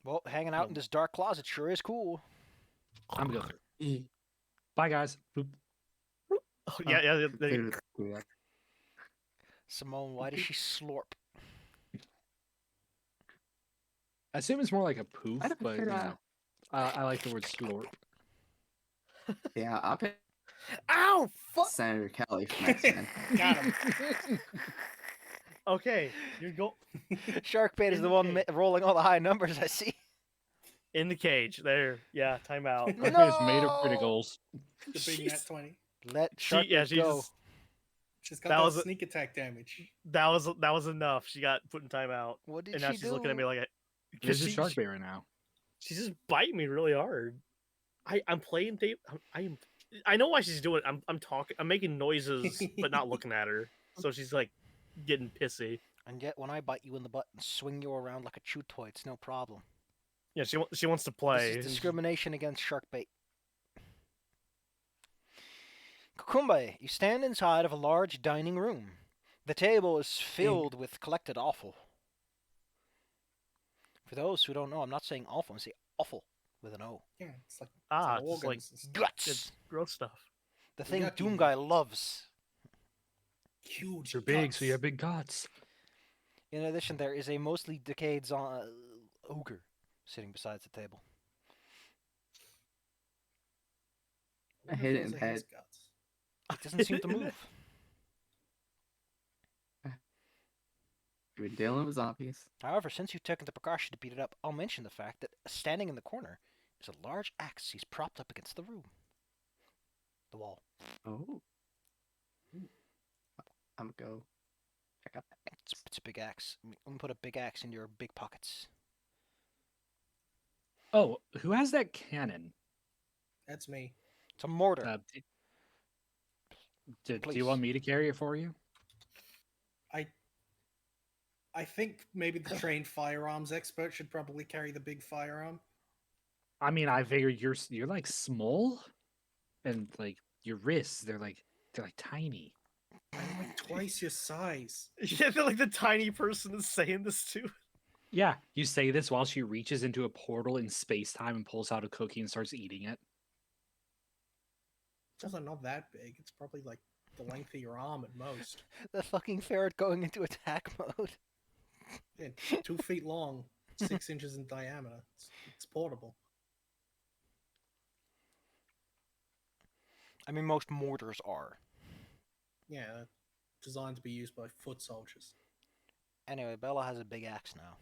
Well, hanging out in this dark closet sure is cool. I'm good. Bye guys. Boop. Oh, yeah. Yeah. Simone, why does she slurp? I assume it's more like a poof, I don't but you figure know, out. I like the word slurp. Yeah, I'll pick Ow! Fuck! Senator Kelly from X-Men. Got him. Okay, you're Sharkbait is the one rolling all the high numbers, I see. in the cage. There. Yeah. Time out. Okay, it's made of criticals. The big nat 20. Let She Sharkbait go. just She's got That that, was a- sneak attack damage. that was enough. She got put in timeout, What did and now she she's do? looking at me like, This is she- Sharkbait right now. she's just biting me really hard. I'm playing Dave. I know why she's doing it. I'm talking. I'm making noises, but not looking at her. So she's like getting pissy. And yet, when I bite you in the butt and swing you around like a chew toy, it's no problem. Yeah, she wants to This play. is discrimination against Sharkbait. Kukumbe, you stand inside of a large dining room. The table is filled with collected offal. For those who don't know, I'm not saying awful, I'm saying awful with an O. Yeah, it's like Ah, some just like organs and stuff. Guts! it's gross stuff. The thing Yucky. Doomguy loves. Huge. You're big, guts. so you have big guts. In addition, there is a mostly decayed ogre sitting beside the table. What hit it if in those the are his head. guts? It doesn't seem to move. We're dealing with zombies. However, since you've taken the precaution to beat it up, I'll mention the fact that standing in the corner is a large axe he's propped up against the room. the wall. Oh. I'm gonna go check out that. It's a big axe. I'm gonna put a big axe in your big pockets. Oh, who has that cannon? That's me. It's a mortar. Do Please. you want me to carry it for you? I think maybe the trained firearms expert should probably carry the big firearm. I mean, I figured you're like small, and like your wrists, they're like tiny. I'm like twice your size. Yeah, they're like the tiny person is saying this too. Yeah, you say this while she reaches into a portal in space time and pulls out a cookie and starts eating it. It's also not that big. It's probably like the length of your arm at most. The fucking ferret going into attack mode. Yeah, 2 feet long, 6 inches in diameter. It's portable. I mean, most mortars are. Yeah, designed to be used by foot soldiers. Anyway, Bella has a big axe now.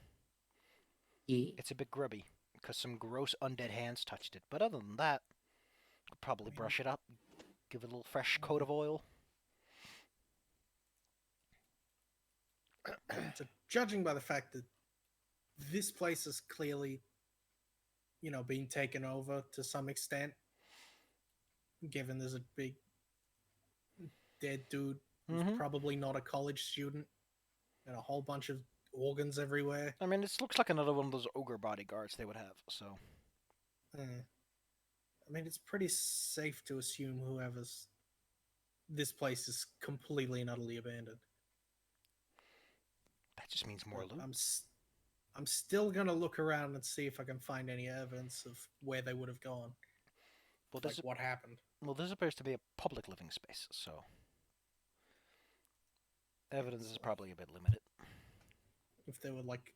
Yeah. It's a bit grubby because some gross undead hands touched it. But other than that, could probably brush it up, give it a little fresh coat of oil. So, judging by the fact that this place is clearly, being taken over to some extent, given there's a big dead dude who's Mhm. probably not a college student, and a whole bunch of organs everywhere. I mean, this looks like another one of those ogre bodyguards they would have. So I mean, it's pretty safe to assume this place is completely and utterly abandoned. that just means more But loot. I'm still gonna look around and see if I can find any evidence of where they would have gone. Well, Like what happened. this appears to be a public living space, so evidence is probably a bit limited. If there were like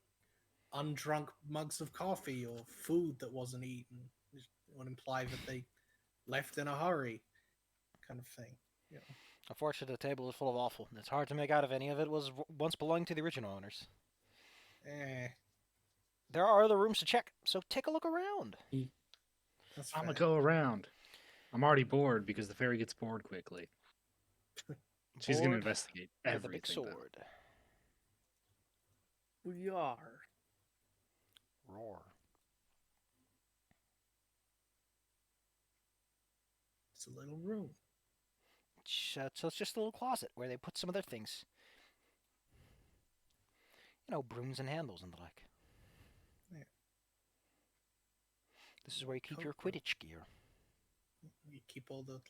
undrunk mugs of coffee or food that wasn't eaten, it would imply that they left in a hurry, kind of thing. Unfortunately, the table is full of offal, and it's hard to make out if any of it was once belonging to the original owners. Eh, There are other rooms to check, so take a look around. that's I'm gonna fair. go around. I'm already bored because the fairy gets bored quickly. She's gonna Board investigate with everything. a big though. sword. We are. Roar. It's a little room. So it's just a little closet where they put some of their things. Brooms and handles and the like. Yeah. This is where you keep your Coat room. Quidditch gear. You keep all the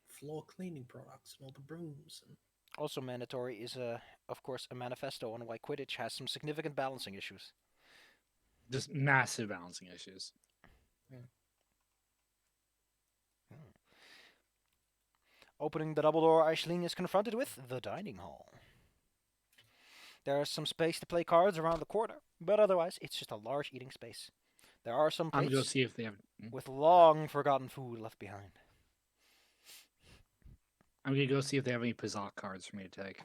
floor cleaning products and all the brooms and Also mandatory is, of course, a manifesto on why Quidditch has some significant balancing issues. Just massive balancing issues. Opening the double door, Aisling is confronted with the dining hall. There is some space to play cards around the corner, but otherwise it's just a large eating space. There are some I'm gonna go plates see if they have. with long forgotten food left behind. I'm gonna go see if they have any Pizzoc cards for me to take.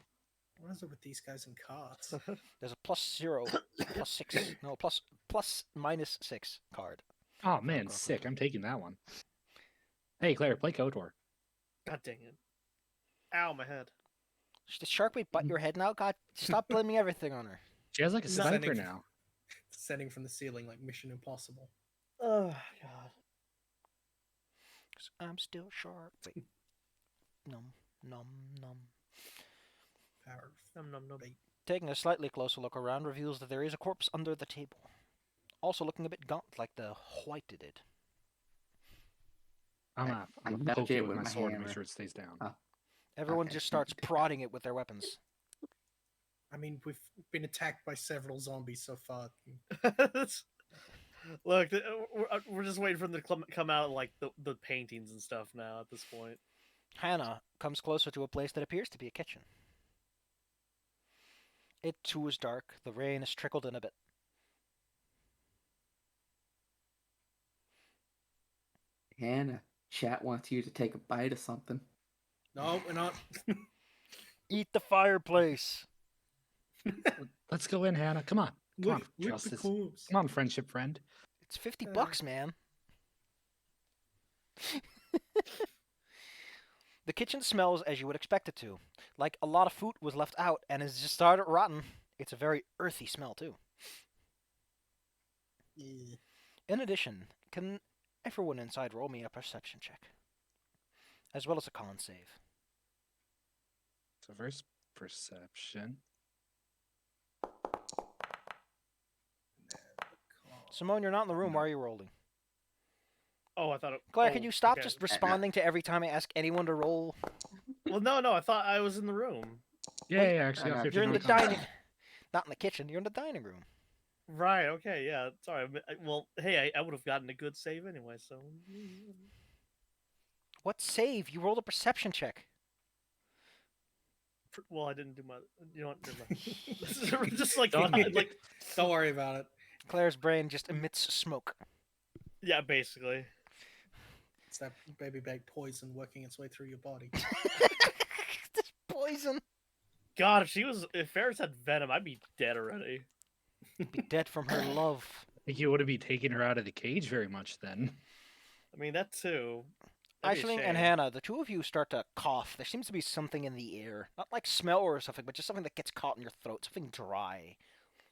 what is it with these guys and cards? There's a +0, +6, no, ±6 card. Oh man, sick! I'm taking that one. Hey Claire, play KOTOR. God dang it. Ow, my head. Should the Sharkbait butt your head now? God, stop blaming everything on her. She has like a No. sniper Sending- now. Descending from the ceiling like Mission Impossible. Oh, God. 'Cause I'm still Sharkbait. Num, num, num. Power of Num, num, num. bait. Taking a slightly closer look around reveals that there is a corpse under the table. Also looking a bit gaunt like the white did. I'm I gonna nudge poke it it with with my my sword and make hammer. sure it stays down. Oh. Everyone Okay. just starts prodding it with their weapons. I mean, we've been attacked by several zombies so far. Look, we're just waiting for them to come out like the paintings and stuff now at this point. Hannah comes closer to a place that appears to be a kitchen. It too is dark. The rain has trickled in a bit. Hannah, chat wants you to take a bite of something. No, we're not. Eat the fireplace. Let's go in, Hannah. Come on. Come on, Lick the Justice. corpse. Come on, friendship friend. It's $50, man. The kitchen smells as you would expect it to. Like a lot of food was left out and has just started rotten. It's a very earthy smell, too. Yeah. In addition, can everyone inside roll me a perception check? As well as a con save. So first perception. Simone, you're not in the room. Why are you rolling? Oh, I thought it. Claire, oh, can you stop okay. just responding to every time I ask anyone to roll? Well, no, I thought I was in the room. Yeah, Well, yeah, actually got no, 50 You're in on the con save. dining... Not in the kitchen. You're in the dining room. Right. Okay. Yeah. Sorry. Well, hey, I would have gotten a good save anyway. So. What save? You rolled a perception check. Well, I didn't do my. You know what? Never mind. Just like Done. like Don't worry about it. Claire's brain just emits smoke. yeah, basically. It's that baby bag poison working its way through your body. This poison. God, if Ferris had venom, I'd be dead already. Be dead from her love. I think you wouldn't be taking her out of the cage very much then. I mean that too. That'd be a Aisling and shame. Hannah, the two of you start to cough. There seems to be something in the air. Not like smell or something, but just something that gets caught in your throat. Something dry.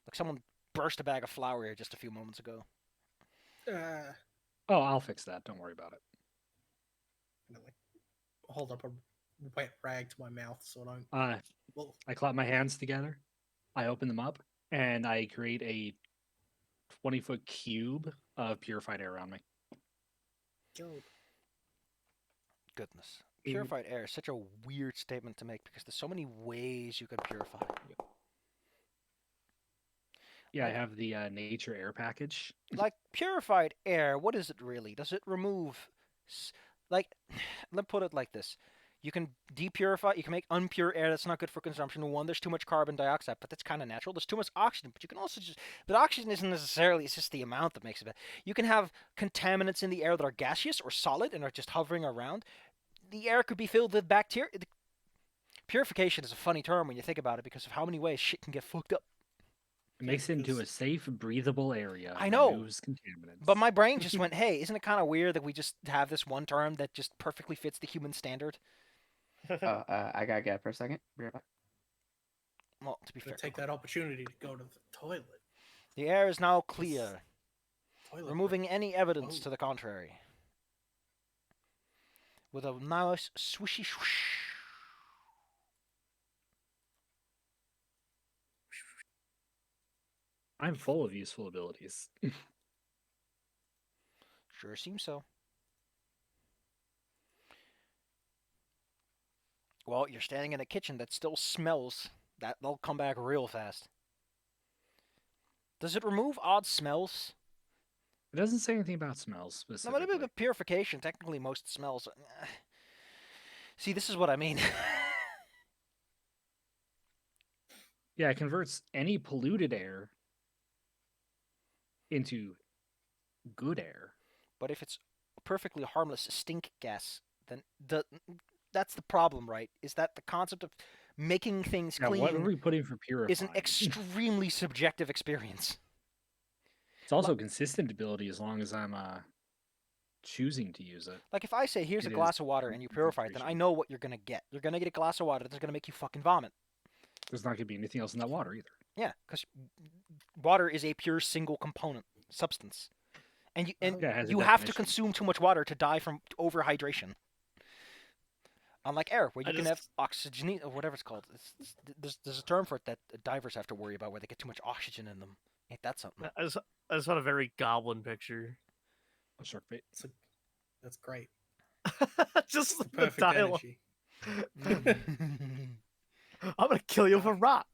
Like someone burst a bag of flour here just a few moments ago. Oh, I'll fix that. Don't worry about it. Like, hold up a wet rag to my mouth so I don't. Well, I clap my hands together. I open them up, and I create a 20-foot cube of purified air around me. go. Goodness. Purified air is such a weird statement to make because there's so many ways you can purify. Yeah, I have the nature air package. Like, purified air, what is it really? Does it remove... Like, let's put it like this. You can depurify, you can make unpure air that's not good for consumption. One, there's too much carbon dioxide, but that's kind of natural. There's too much oxygen, but you can also just... But oxygen isn't necessarily, it's just the amount that makes it bad. You can have contaminants in the air that are gaseous or solid and are just hovering around. The air could be filled with bacteria. Purification is a funny term when you think about it because of how many ways shit can get fucked up. It makes it into a safe, breathable area. I know. Removes contaminants. But my brain just went, hey, isn't it kind of weird that we just have this one term that just perfectly fits the human standard? I gotta get up for a second. Be right back. Well, to be fair, Take that opportunity to go to the toilet. the air is now clear, Toilet removing any evidence Whoa. to the contrary. With a nice swishy swoosh. I'm full of useful abilities. Sure seems so. Well, you're standing in a kitchen that still smells. They'll come back real fast. Does it remove odd smells? It doesn't say anything about smells No, but specifically. with purification, technically most smells... See, this is what I mean. Yeah, it converts any polluted air into good air. But if it's perfectly harmless stink gas, then that's the problem, right? Is that the concept of making things Now, clean what are we putting for purifying? is an extremely subjective experience. It's also consistent ability as long as I'm choosing to use it. Like if I say, here's a It glass is of water and you purify it, then I concentration. know what you're going to get. You're going to get a glass of water that's going to make you fucking vomit. There's not going to be anything else in that water either. Yeah, because water is a pure single component substance. And Yeah, it has a you have to definition. consume too much water to die from overhydration. Unlike air, where I you can have just- oxygen, or whatever it's called. There's a term for it that divers have to worry about, where they get too much oxygen in them. Ain't that something? I just had a very goblin picture. A shark bait. That's great. Just the Perfect dialogue. energy. I'm gonna kill you with a rock.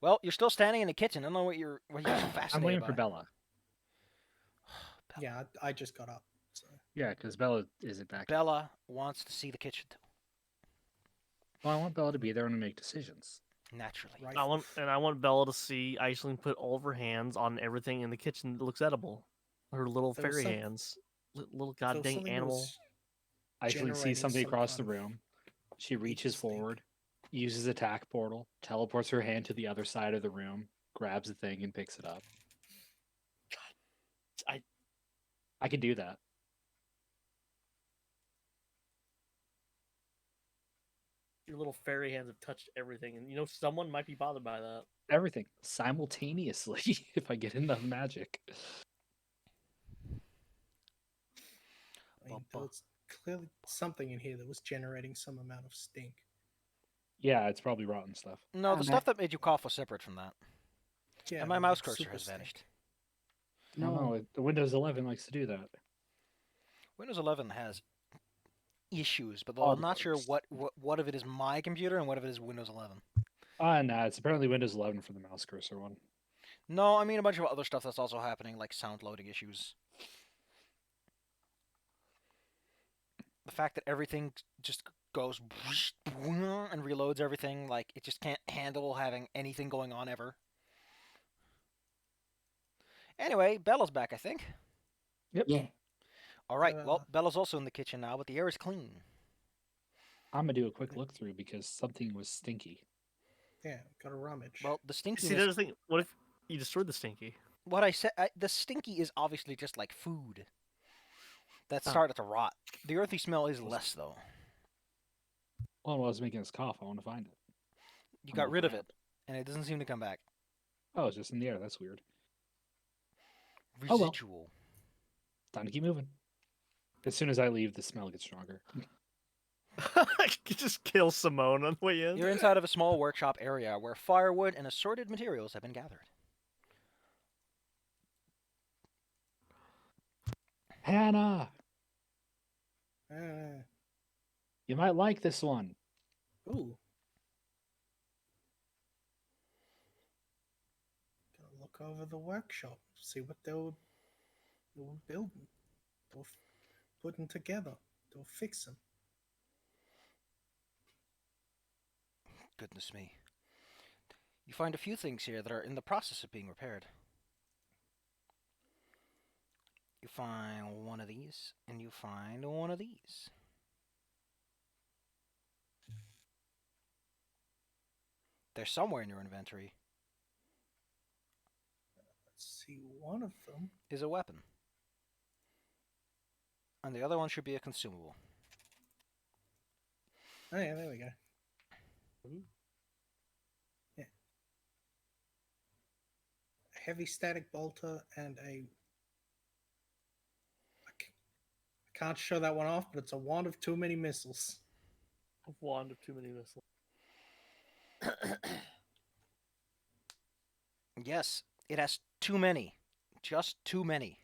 Well, you're still standing in the kitchen. I don't know what you're fascinated I'm waiting by. for Bella. Yeah, I just got up. So. Yeah, because Bella isn't back. Bella wants to see the kitchen too. Well, I want Bella to be there and make decisions. Naturally. Right. I want Bella to see Aisling put all of her hands on everything in the kitchen that looks edible. Her little There was fairy some- hands, little There was goddamn something that animal. was I actually see generating something some across the kind of room. She reaches stink. forward, uses attack portal, teleports her hand to the other side of the room, grabs the thing, and picks it up. I I could do that. Your little fairy hands have touched everything, and you know someone might be bothered by that. Everything simultaneously if I get enough magic. I mean, there was clearly something in here that was generating some amount of stink. Yeah, it's probably rotten stuff. No, the Oh, stuff that made you cough was separate from that. Yeah, And my but, mouse like, cursor super has stink. vanished. No, the Windows 11 likes to do that. Windows 11 has issues, but Odd I'm not sure bugs. what of it is my computer and what of it is Windows 11. Nah, it's apparently Windows 11 for the mouse cursor one. No, I mean a bunch of other stuff that's also happening, like sound loading issues. The fact that everything just goes and reloads everything, like it just can't handle having anything going on ever. Anyway, Bella's back, I think. Yeah. All right, Uh, well, Bella's also in the kitchen now, but the air is clean. I'm gonna do a quick look through because something was stinky. Yeah, got a rummage. Well, the See, stinkiness. there's the thing. What if you destroyed the stinky? What I said, the stinky is obviously just like food that Oh. started to rot. The earthy smell is less, though. Well, while I was making this cough, I want to find it. You I'm got gonna rid of grab it, and it doesn't seem to come back. Oh, it's just in the air. That's weird. Oh, well. Residual. Time to keep moving. As soon as I leave, the smell gets stronger. You just kill Simone on the way in. You're inside of a small workshop area where firewood and assorted materials have been gathered. Hannah, Uh, you might like this one. ooh. Gotta look over the workshop, see what they were building. They were putting together. They were fixing. Goodness me. You find a few things here that are in the process of being repaired. You find one of these, and you find one of these. They're somewhere in your inventory. Let's see, one of them. Is a weapon. And the other one should be a consumable. Oh yeah, there we go. Yeah. A heavy static bolter and a. I can't show that one off, but it's a wand of too many missiles. A wand of too many missiles. Yes, it has too many. Just too many.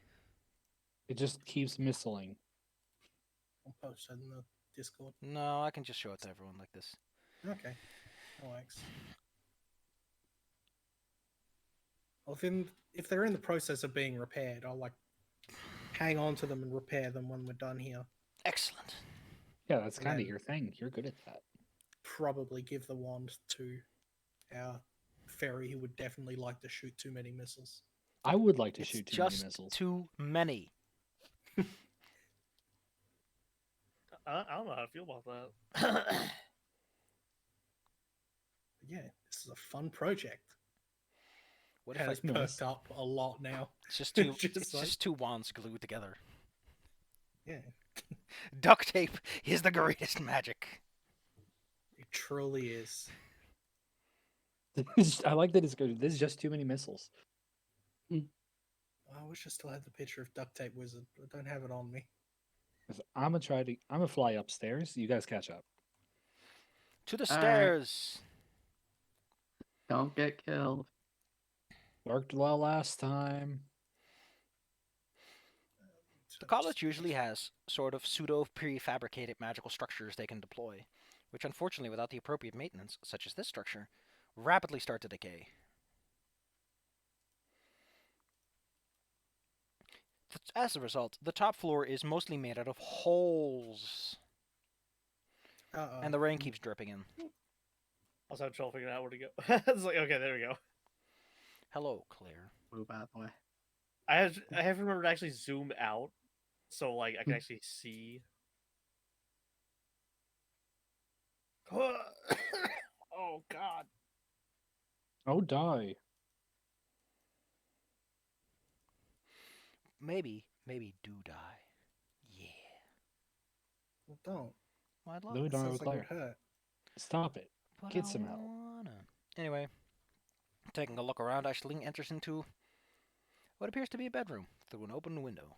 It just keeps missiling. I'll post that in the Discord. No, I can just show it to everyone like this. Okay. That works. Well, then, if they're in the process of being repaired, I'll like hang on to them and repair them when we're done here. Excellent. Yeah, that's And kind of then- your thing. You're good at that. Probably give the wand to our fairy who would definitely like to shoot too many missiles. I would like to It's shoot too just many missiles. too many. I don't know how to feel about that. But yeah, this is a fun project. What It if I has Nice. perked up a lot now. It's just two. Just it's like- just two wands glued together. Yeah, Duct tape is the greatest magic. it truly is. I like that it's good. This is just too many missiles. I wish I still had the picture of Duct Tape Wizard, but I don't have it on me. 'Cause I'm gonna fly upstairs. You guys catch up. To the All right. stairs. Don't get killed. Worked well last time. The college usually has sort of pseudo prefabricated magical structures they can deploy, which unfortunately, without the appropriate maintenance, such as this structure, rapidly start to decay. As a result, the top floor is mostly made out of holes, Uh-oh. and the rain keeps dripping in. I was having trouble figuring out where to go. It's like, okay, there we go. Hello, Claire. Move out of the way. I have remembered to actually zoom out, so like I can actually see. Oh God! Oh, die. Maybe do die. Yeah. Well, don't. Well, I'd love No, it. we don't have a Sounds like it Claire. would hurt. Stop it. But Get I some help. wanna. Anyway, taking a look around, Aisling enters into what appears to be a bedroom through an open window.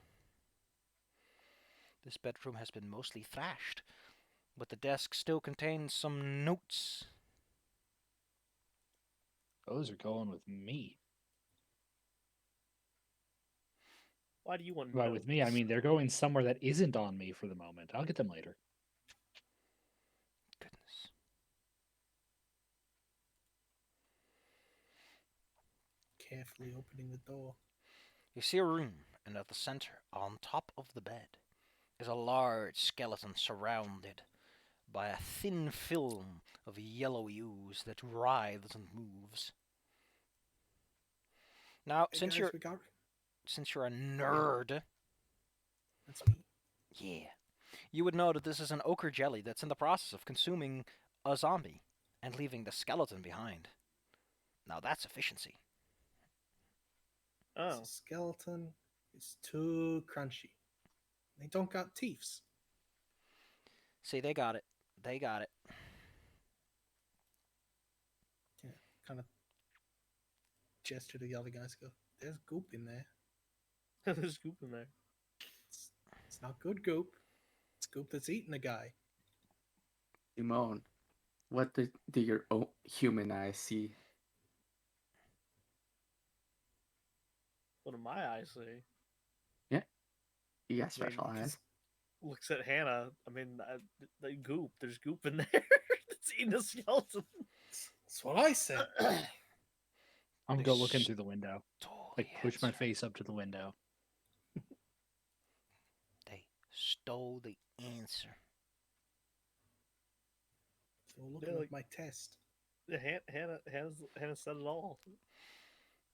This bedroom has been mostly thrashed, but the desk still contains some notes. Those are going with me. Why do you want By with me, I notes? mean they're going somewhere that isn't on me for the moment. I'll get them later. Goodness. Carefully opening the door. You see a room, and at the center, on top of the bed, is a large skeleton surrounded by a thin film of yellow ooze that writhes and moves. Now, Hey since guys, you're we got. a nerd, That's me. yeah, you would know that this is an ochre jelly that's in the process of consuming a zombie and leaving the skeleton behind. Now that's efficiency. Oh, This skeleton is too crunchy. They don't got teeth. See, they got it. They got it. Yeah, kind of gesture to the other guys. Go. There's goop in there. there's goop in there. It's not good goop. It's goop that's eating a guy. Simone, what do your human eyes see? What do my eyes see? You got I mean, special eyes. just looks at Hannah. I mean, the goop. There's goop in there. It's eating a skeleton. That's what I said. I'm They go looking through the window. stole Like the push my answer. face up to the window. They stole the answer. So looking like- at my test. Hannah said it all.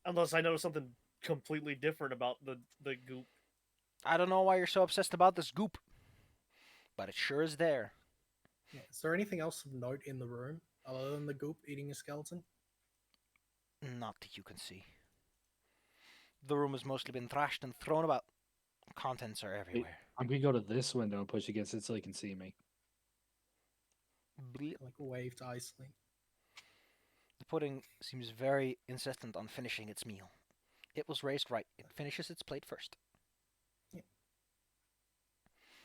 Unless I noticed something completely different about the goop. I don't know why you're so obsessed about this goop, but it sure is there. Yeah. Is there anything else of note in the room other than the goop eating a skeleton? Not that you can see. The room has mostly been thrashed and thrown about. Contents are everywhere. I'm gonna go to this window and push against it so he can see me. Bleep. Like wave to Iceling. The pudding seems very insistent on finishing its meal. It was raised right. It finishes its plate first.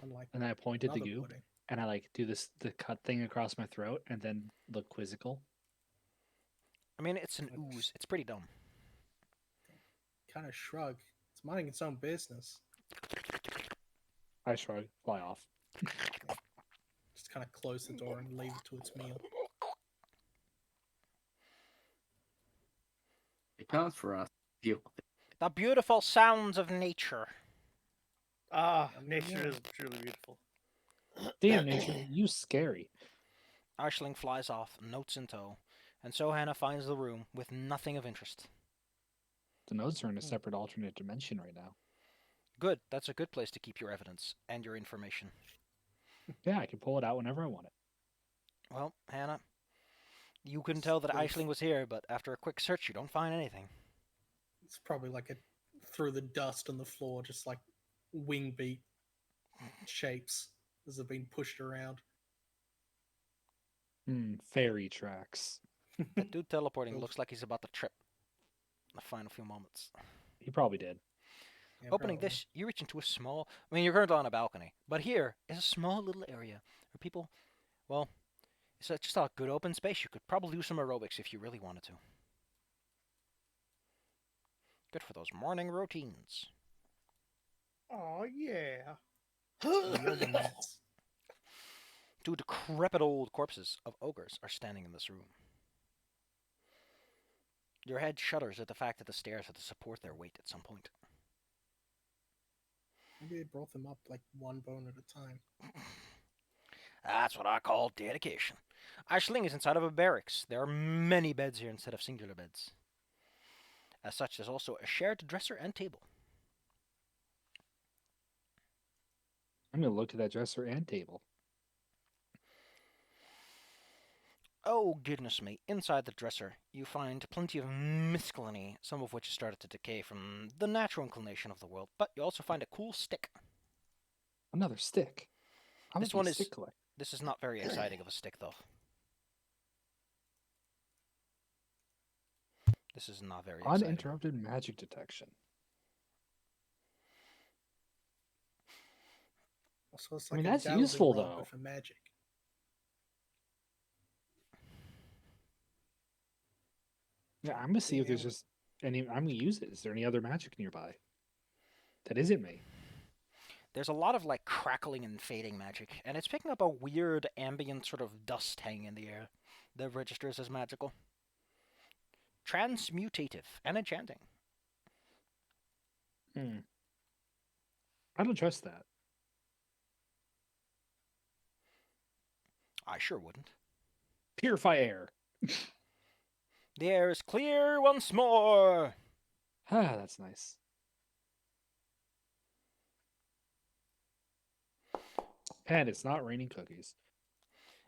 Unlike And I point at the another goop pudding. and I like do the cut thing across my throat and then look quizzical. I mean, it's an ooze. It's pretty dumb. Kind of shrug. It's minding its own business. I shrug, fly off. Just kind of close the door and leave it to its meal. It comes for us. Deal with it. The beautiful sounds of nature. Ah, I mean, nature yeah. is truly beautiful. Damn nature, you scary. Aisling flies off, notes in tow, and so Hannah finds the room with nothing of interest. The notes are in a separate alternate dimension right now. Good, that's a good place to keep your evidence and your information. Yeah, I can pull it out whenever I want it. Well, Hannah, you couldn't tell that Aisling was here, but after a quick search, you don't find anything. It's probably like through the dust on the floor, just like wing beat shapes as they've been pushed around. Fairy tracks. The dude teleporting Those- looks like he's about to trip in the final few moments. He probably did. Yeah, Opening probably. this, you reach into a small... I mean, you're currently on a balcony, but here is a small little area where people... Well, it's just a good open space. You could probably do some aerobics if you really wanted to. Good for those morning routines. Oh yeah. Yoga mats. Two decrepit old corpses of ogres are standing in this room. Your head shudders at the fact that the stairs had to support their weight at some point. Maybe they brought them up like one bone at a time. That's what I call dedication. Aisling is inside of a barracks. There are many beds here instead of singular beds. As such, there's also a shared dresser and table. I'm gonna look at that dresser and table. Oh, goodness me. Inside the dresser, you find plenty of miscellany, some of which has started to decay from the natural inclination of the world, but you also find a cool stick. Another stick. I'm This a one big is- stick collector. This is not very exciting of a stick, though. This is not very exciting. Uninterrupted magic detection. Also, it's I like mean, a that's dowsing useful, rod though. with a magic. Yeah, I'm gonna see if there's Yeah. just any. I'm gonna use it. Is there any other magic nearby that isn't me? There's a lot of like crackling and fading magic, and it's picking up a weird ambient sort of dust hanging in the air that registers as magical. Transmutative and enchanting. I don't trust that. I sure wouldn't. Purify air. The air is clear once more. Ah, that's nice. And it's not raining cookies.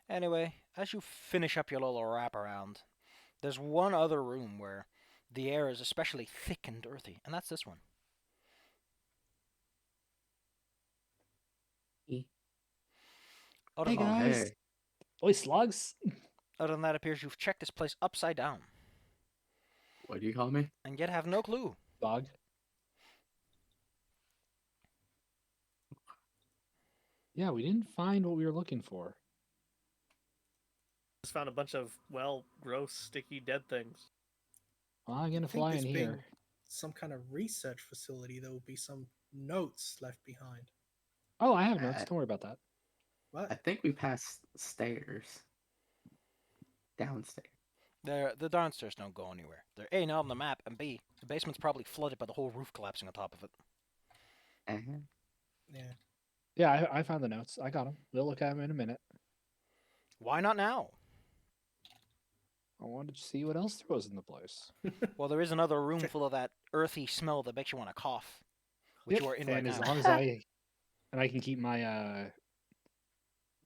Anyway, as you finish up your little wraparound, there's one other room where the air is especially thick and earthy, and that's this one. Other Hey, than, guys. Hey, Oi, slugs. other than that, it appears you've checked this place upside down, what do you call me? and yet have no clue. Slug. Yeah, we didn't find what we were looking for. Just found a bunch of gross, sticky, dead things. Well, I'm I gonna think fly this in being here. some kind of research facility, there will be some notes left behind. Oh, I have notes. Don't worry about that. What? I think we passed stairs. Downstairs. The downstairs don't go anywhere. They're A, not on the map, and B, the basement's probably flooded by the whole roof collapsing on top of it. And Yeah. Yeah, I found the notes. I got them. We'll look at them in a minute. Why not now? I wanted to see what else there was in the place. Well, there is another room full of that earthy smell that makes you want to cough, which Yep, you are in and right as now. long as I can keep my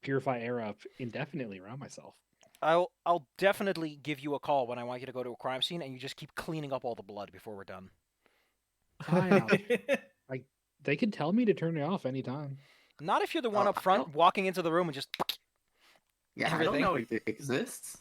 purify air up indefinitely around myself. I'll definitely give you a call when I want you to go to a crime scene, and you just keep cleaning up all the blood before we're done. Fine, they can tell me to turn it off anytime. Not if you're the one Oh, up I front don't- walking into the room and just. yeah, I Everything. don't know if it exists.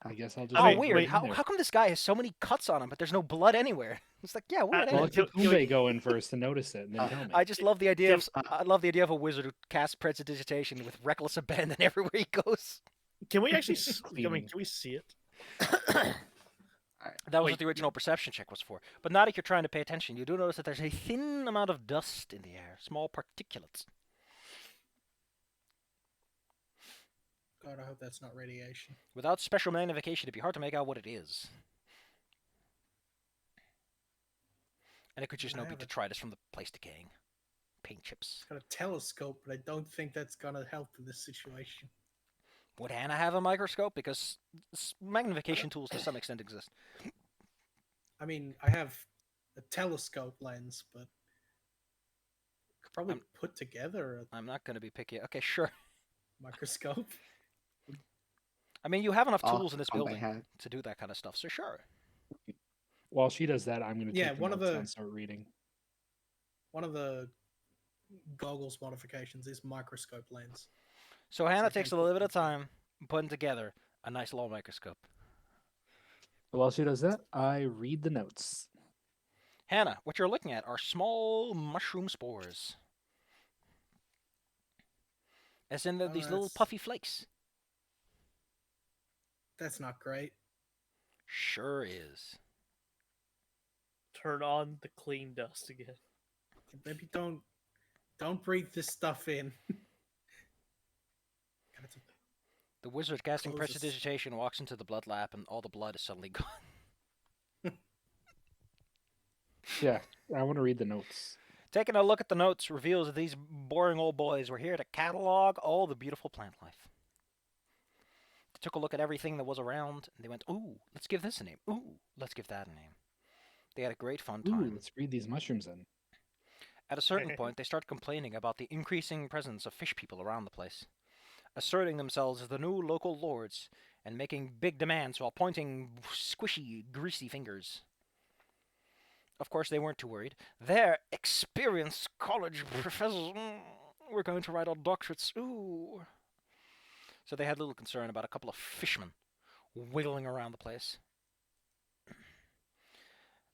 I guess I'll just. Oh, mean, weird. wait, How come this guy has so many cuts on him, but there's no blood anywhere? It's like, yeah, weird. Well, ain't let it? Katumbe go in first to notice it and then tell me. I just love the idea of Give- I love the idea of a wizard who casts prestidigitation with reckless abandon everywhere he goes. Can we actually? Cleaning. Can we see it? That was Wait, what the original perception check was for. But not if you're trying to pay attention. You do notice that there's a thin amount of dust in the air, small particulates. God, I hope that's not radiation. Without special magnification, it'd be hard to make out what it is. And it could just I not be have it. detritus from the place decaying. Paint chips. Got a telescope, but I don't think that's gonna help in this situation. Would Hannah have a microscope? Because magnification tools to some extent exist. I mean, I have a telescope lens, but could probably put together I'm not going to be picky. Okay, sure. a microscope. I mean, you have enough Oh, tools in this on my building head. to do that kind of stuff, so sure. While she does that, I'm going to Yeah, take the one of notes the- and start reading. One of the goggles modifications is microscope lens. So Hannah I takes a can little put bit of them time putting together a nice little microscope. While she does that, I read the notes. Hannah, what you're looking at are small mushroom spores. As in Oh, these little that's- puffy flakes. That's not great. Sure is. Turn on the clean dust again. Maybe don't breathe this stuff in. God, it's a- The wizard casting Closes. prestidigitation walks into the blood lab and all the blood is suddenly gone. Yeah, I want to read the notes. Taking a look at the notes reveals that these boring old boys were here to catalog all the beautiful plant life. They took a look at everything that was around and they went, ooh, let's give this a name. Ooh, let's give that a name. They had a great fun Ooh, time. let's read these mushrooms in. At a certain point, they start complaining about the increasing presence of fish people around the place, asserting themselves as the new local lords and making big demands while pointing squishy, greasy fingers. Of course, they weren't too worried. They're experienced college professors. We're going to write our doctorates. Ooh. So they had little concern about a couple of fishmen wiggling around the place.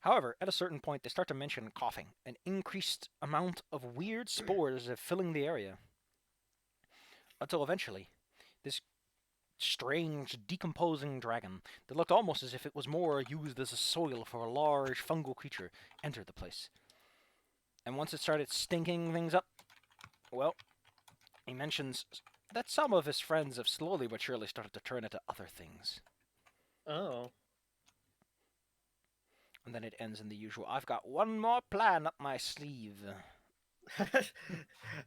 However, at a certain point, they start to mention coughing, an increased amount of weird spores filling the area. Until eventually, this strange, decomposing dragon that looked almost as if it was more used as a soil for a large fungal creature entered the place. And once it started stinking things up, well, he mentions that some of his friends have slowly but surely started to turn into other things. Oh. And then it ends in the usual, I've got one more plan up my sleeve.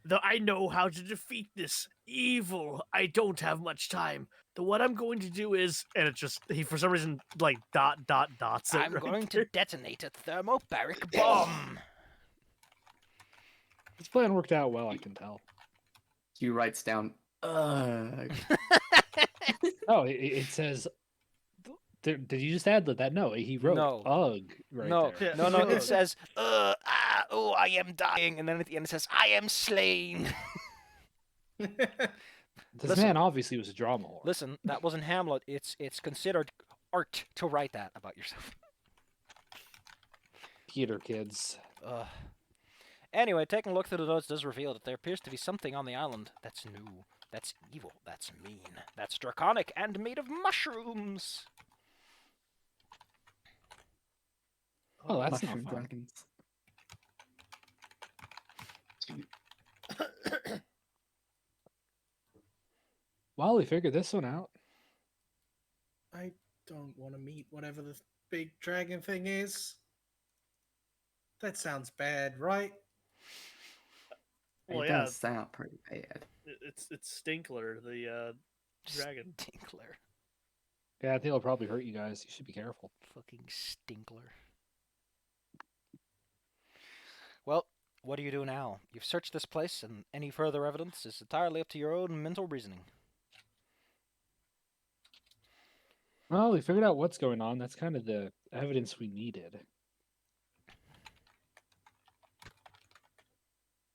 Though I know how to defeat this evil, I don't have much time. Though what I'm going to do is, and it just he for some reason like dots. it I'm right going there. to detonate a thermobaric bomb. This plan worked out well, I can tell. Q writes down, ugh. Oh, it says. Did you just add that? No, he wrote No. "ugh" right No, there. Yeah. no, it Ugh. says, oh, I am dying. And then at the end it says, I am slain. This Listen. man obviously was a drama whore. Listen, that wasn't Hamlet. It's considered art to write that about yourself. Theater kids. Anyway, taking a look through the notes does reveal that there appears to be something on the island that's new, that's evil, that's mean, that's draconic, and made of mushrooms. Oh, that's Mushroom not fun. dragons. Well, we figured this one out. I don't want to meet whatever the big dragon thing is. That sounds bad, right? Well, It yeah, does sound pretty bad. it's Stinkler, the dragon. Stinkler. Yeah, I think it'll probably hurt you guys. You should be careful. Fucking Stinkler. Well, what do you do now? You've searched this place, and any further evidence is entirely up to your own mental reasoning. Well, we figured out what's going on. That's kind of the evidence we needed.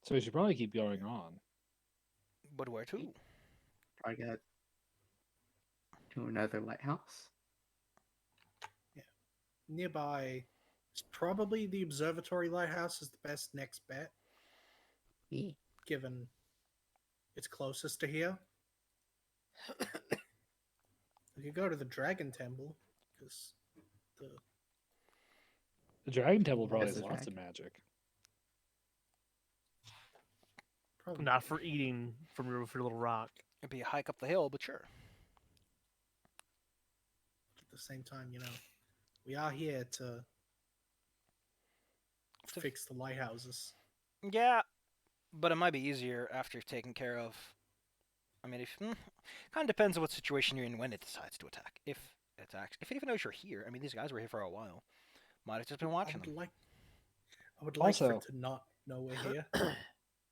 So we should probably keep going on. But where to? I got to another lighthouse. Nearby, it's probably the observatory lighthouse is the best next bet, Yeah. given it's closest to here. We could go to the Dragon Temple, because The Dragon Temple probably Yes, has the lots of dragon. magic. probably Not for eating from your little rock. It'd be a hike up the hill, but sure. at the same time, we are here to To- fix the lighthouses. Yeah, but it might be easier after you've taken care of. I mean, kind of depends on what situation you're in when it decides to attack. If it attacks, if it even knows you're here. I mean, these guys were here for a while. Might have just been watching them. I would like for Also- it to not know we're here.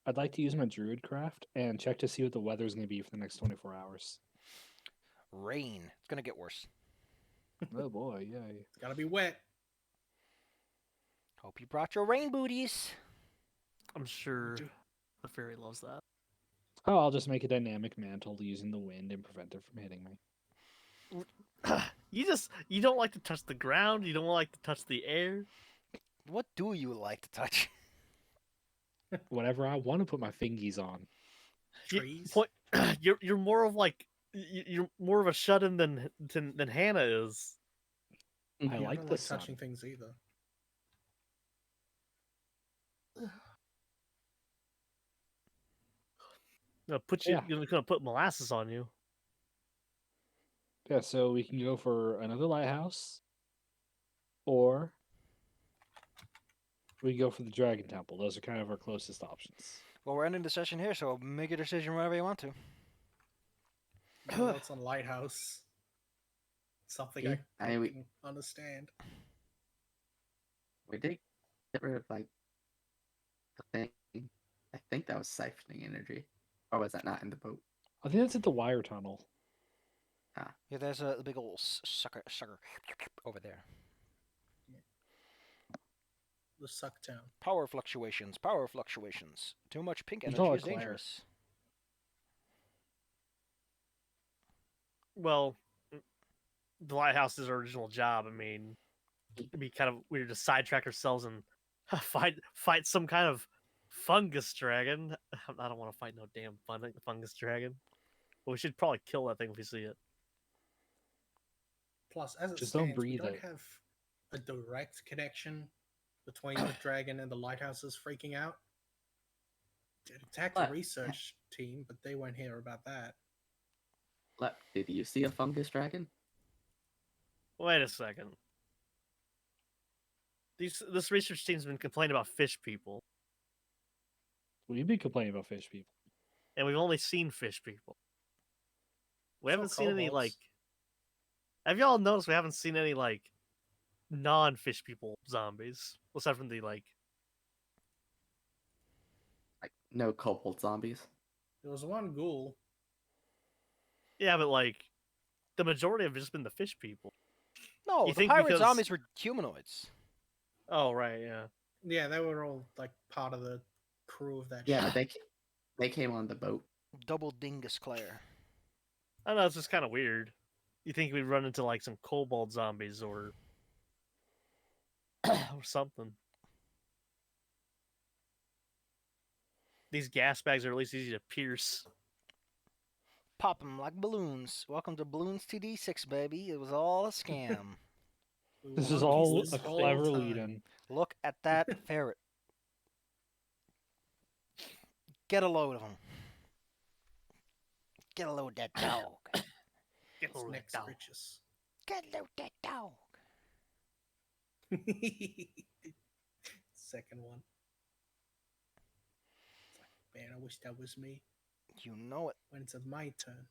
I'd like to use my druid craft and check to see what the weather's going to be for the next 24 hours. Rain. It's gonna get worse. Oh boy, yay. It's gotta be wet. Hope you brought your rain booties. I'm sure Do- the fairy loves that. Oh, I'll just make a dynamic mantle using the wind and prevent it from hitting me. You don't like to touch the ground. You don't like to touch the air. What do you like to touch? Whatever I want to put my fingies on. Trees. You're more of like you're more of a shut-in than Hannah is. I Yeah, like don't the like sun. touching things either. You're gonna put molasses on you. Yeah, so we can go for another lighthouse, or we can go for the Dragon Temple. Those are kind of our closest options. Well, we're ending the session here, so make your decision whenever you want to. Notes on lighthouse. Something Yeah, I we- can understand. We did get rid of the thing. I think that was siphoning energy, or was that not in the boat? I think that's at the wire tunnel. Yeah, there's a big old sucker over there. The suck town. Power fluctuations. Power fluctuations. Too much pink It's energy all is Claire. dangerous. Well, the lighthouse is our original job. I mean, it'd be kind of weird to sidetrack ourselves and fight some kind of fungus dragon. I don't want to fight no damn fungus dragon. But we should probably kill that thing if we see it. Plus, as it Just don't stands, we breathe don't it. have a direct connection between the dragon and the lighthouses freaking out. It attacked the What? research team, but they won't hear about that. Did you see a fungus dragon? Wait a second. This research team's been complaining about fish people, We've been complaining about fish people. and we've only seen fish people. We Saw haven't seen any kobolds. like. Have y'all noticed we haven't seen any like non-fish people zombies aside from the like? Like no kobold zombies. There was one ghoul. Yeah, but like the majority have just been the fish people. No, You the think pirate because- zombies were humanoids. Oh right, yeah. Yeah, they were all like part of the crew of that Yeah, ship. but they came on the boat. Double dingus Claire. I know it's just kind of weird. You think we'd run into like some kobold zombies or or something? These gas bags are at least easy to pierce. Pop them like balloons. Welcome to Balloons TD6, baby. It was all a scam. We were This is monkeys all this a whole clever time. lead-in. Look at that ferret. Get a load of him. Get a load of that dog. Get His hold of neck's that dog. Oh, riches. Get a load of that dog. Second one. It's like, man, I wish that was me. You know it. When it's my turn.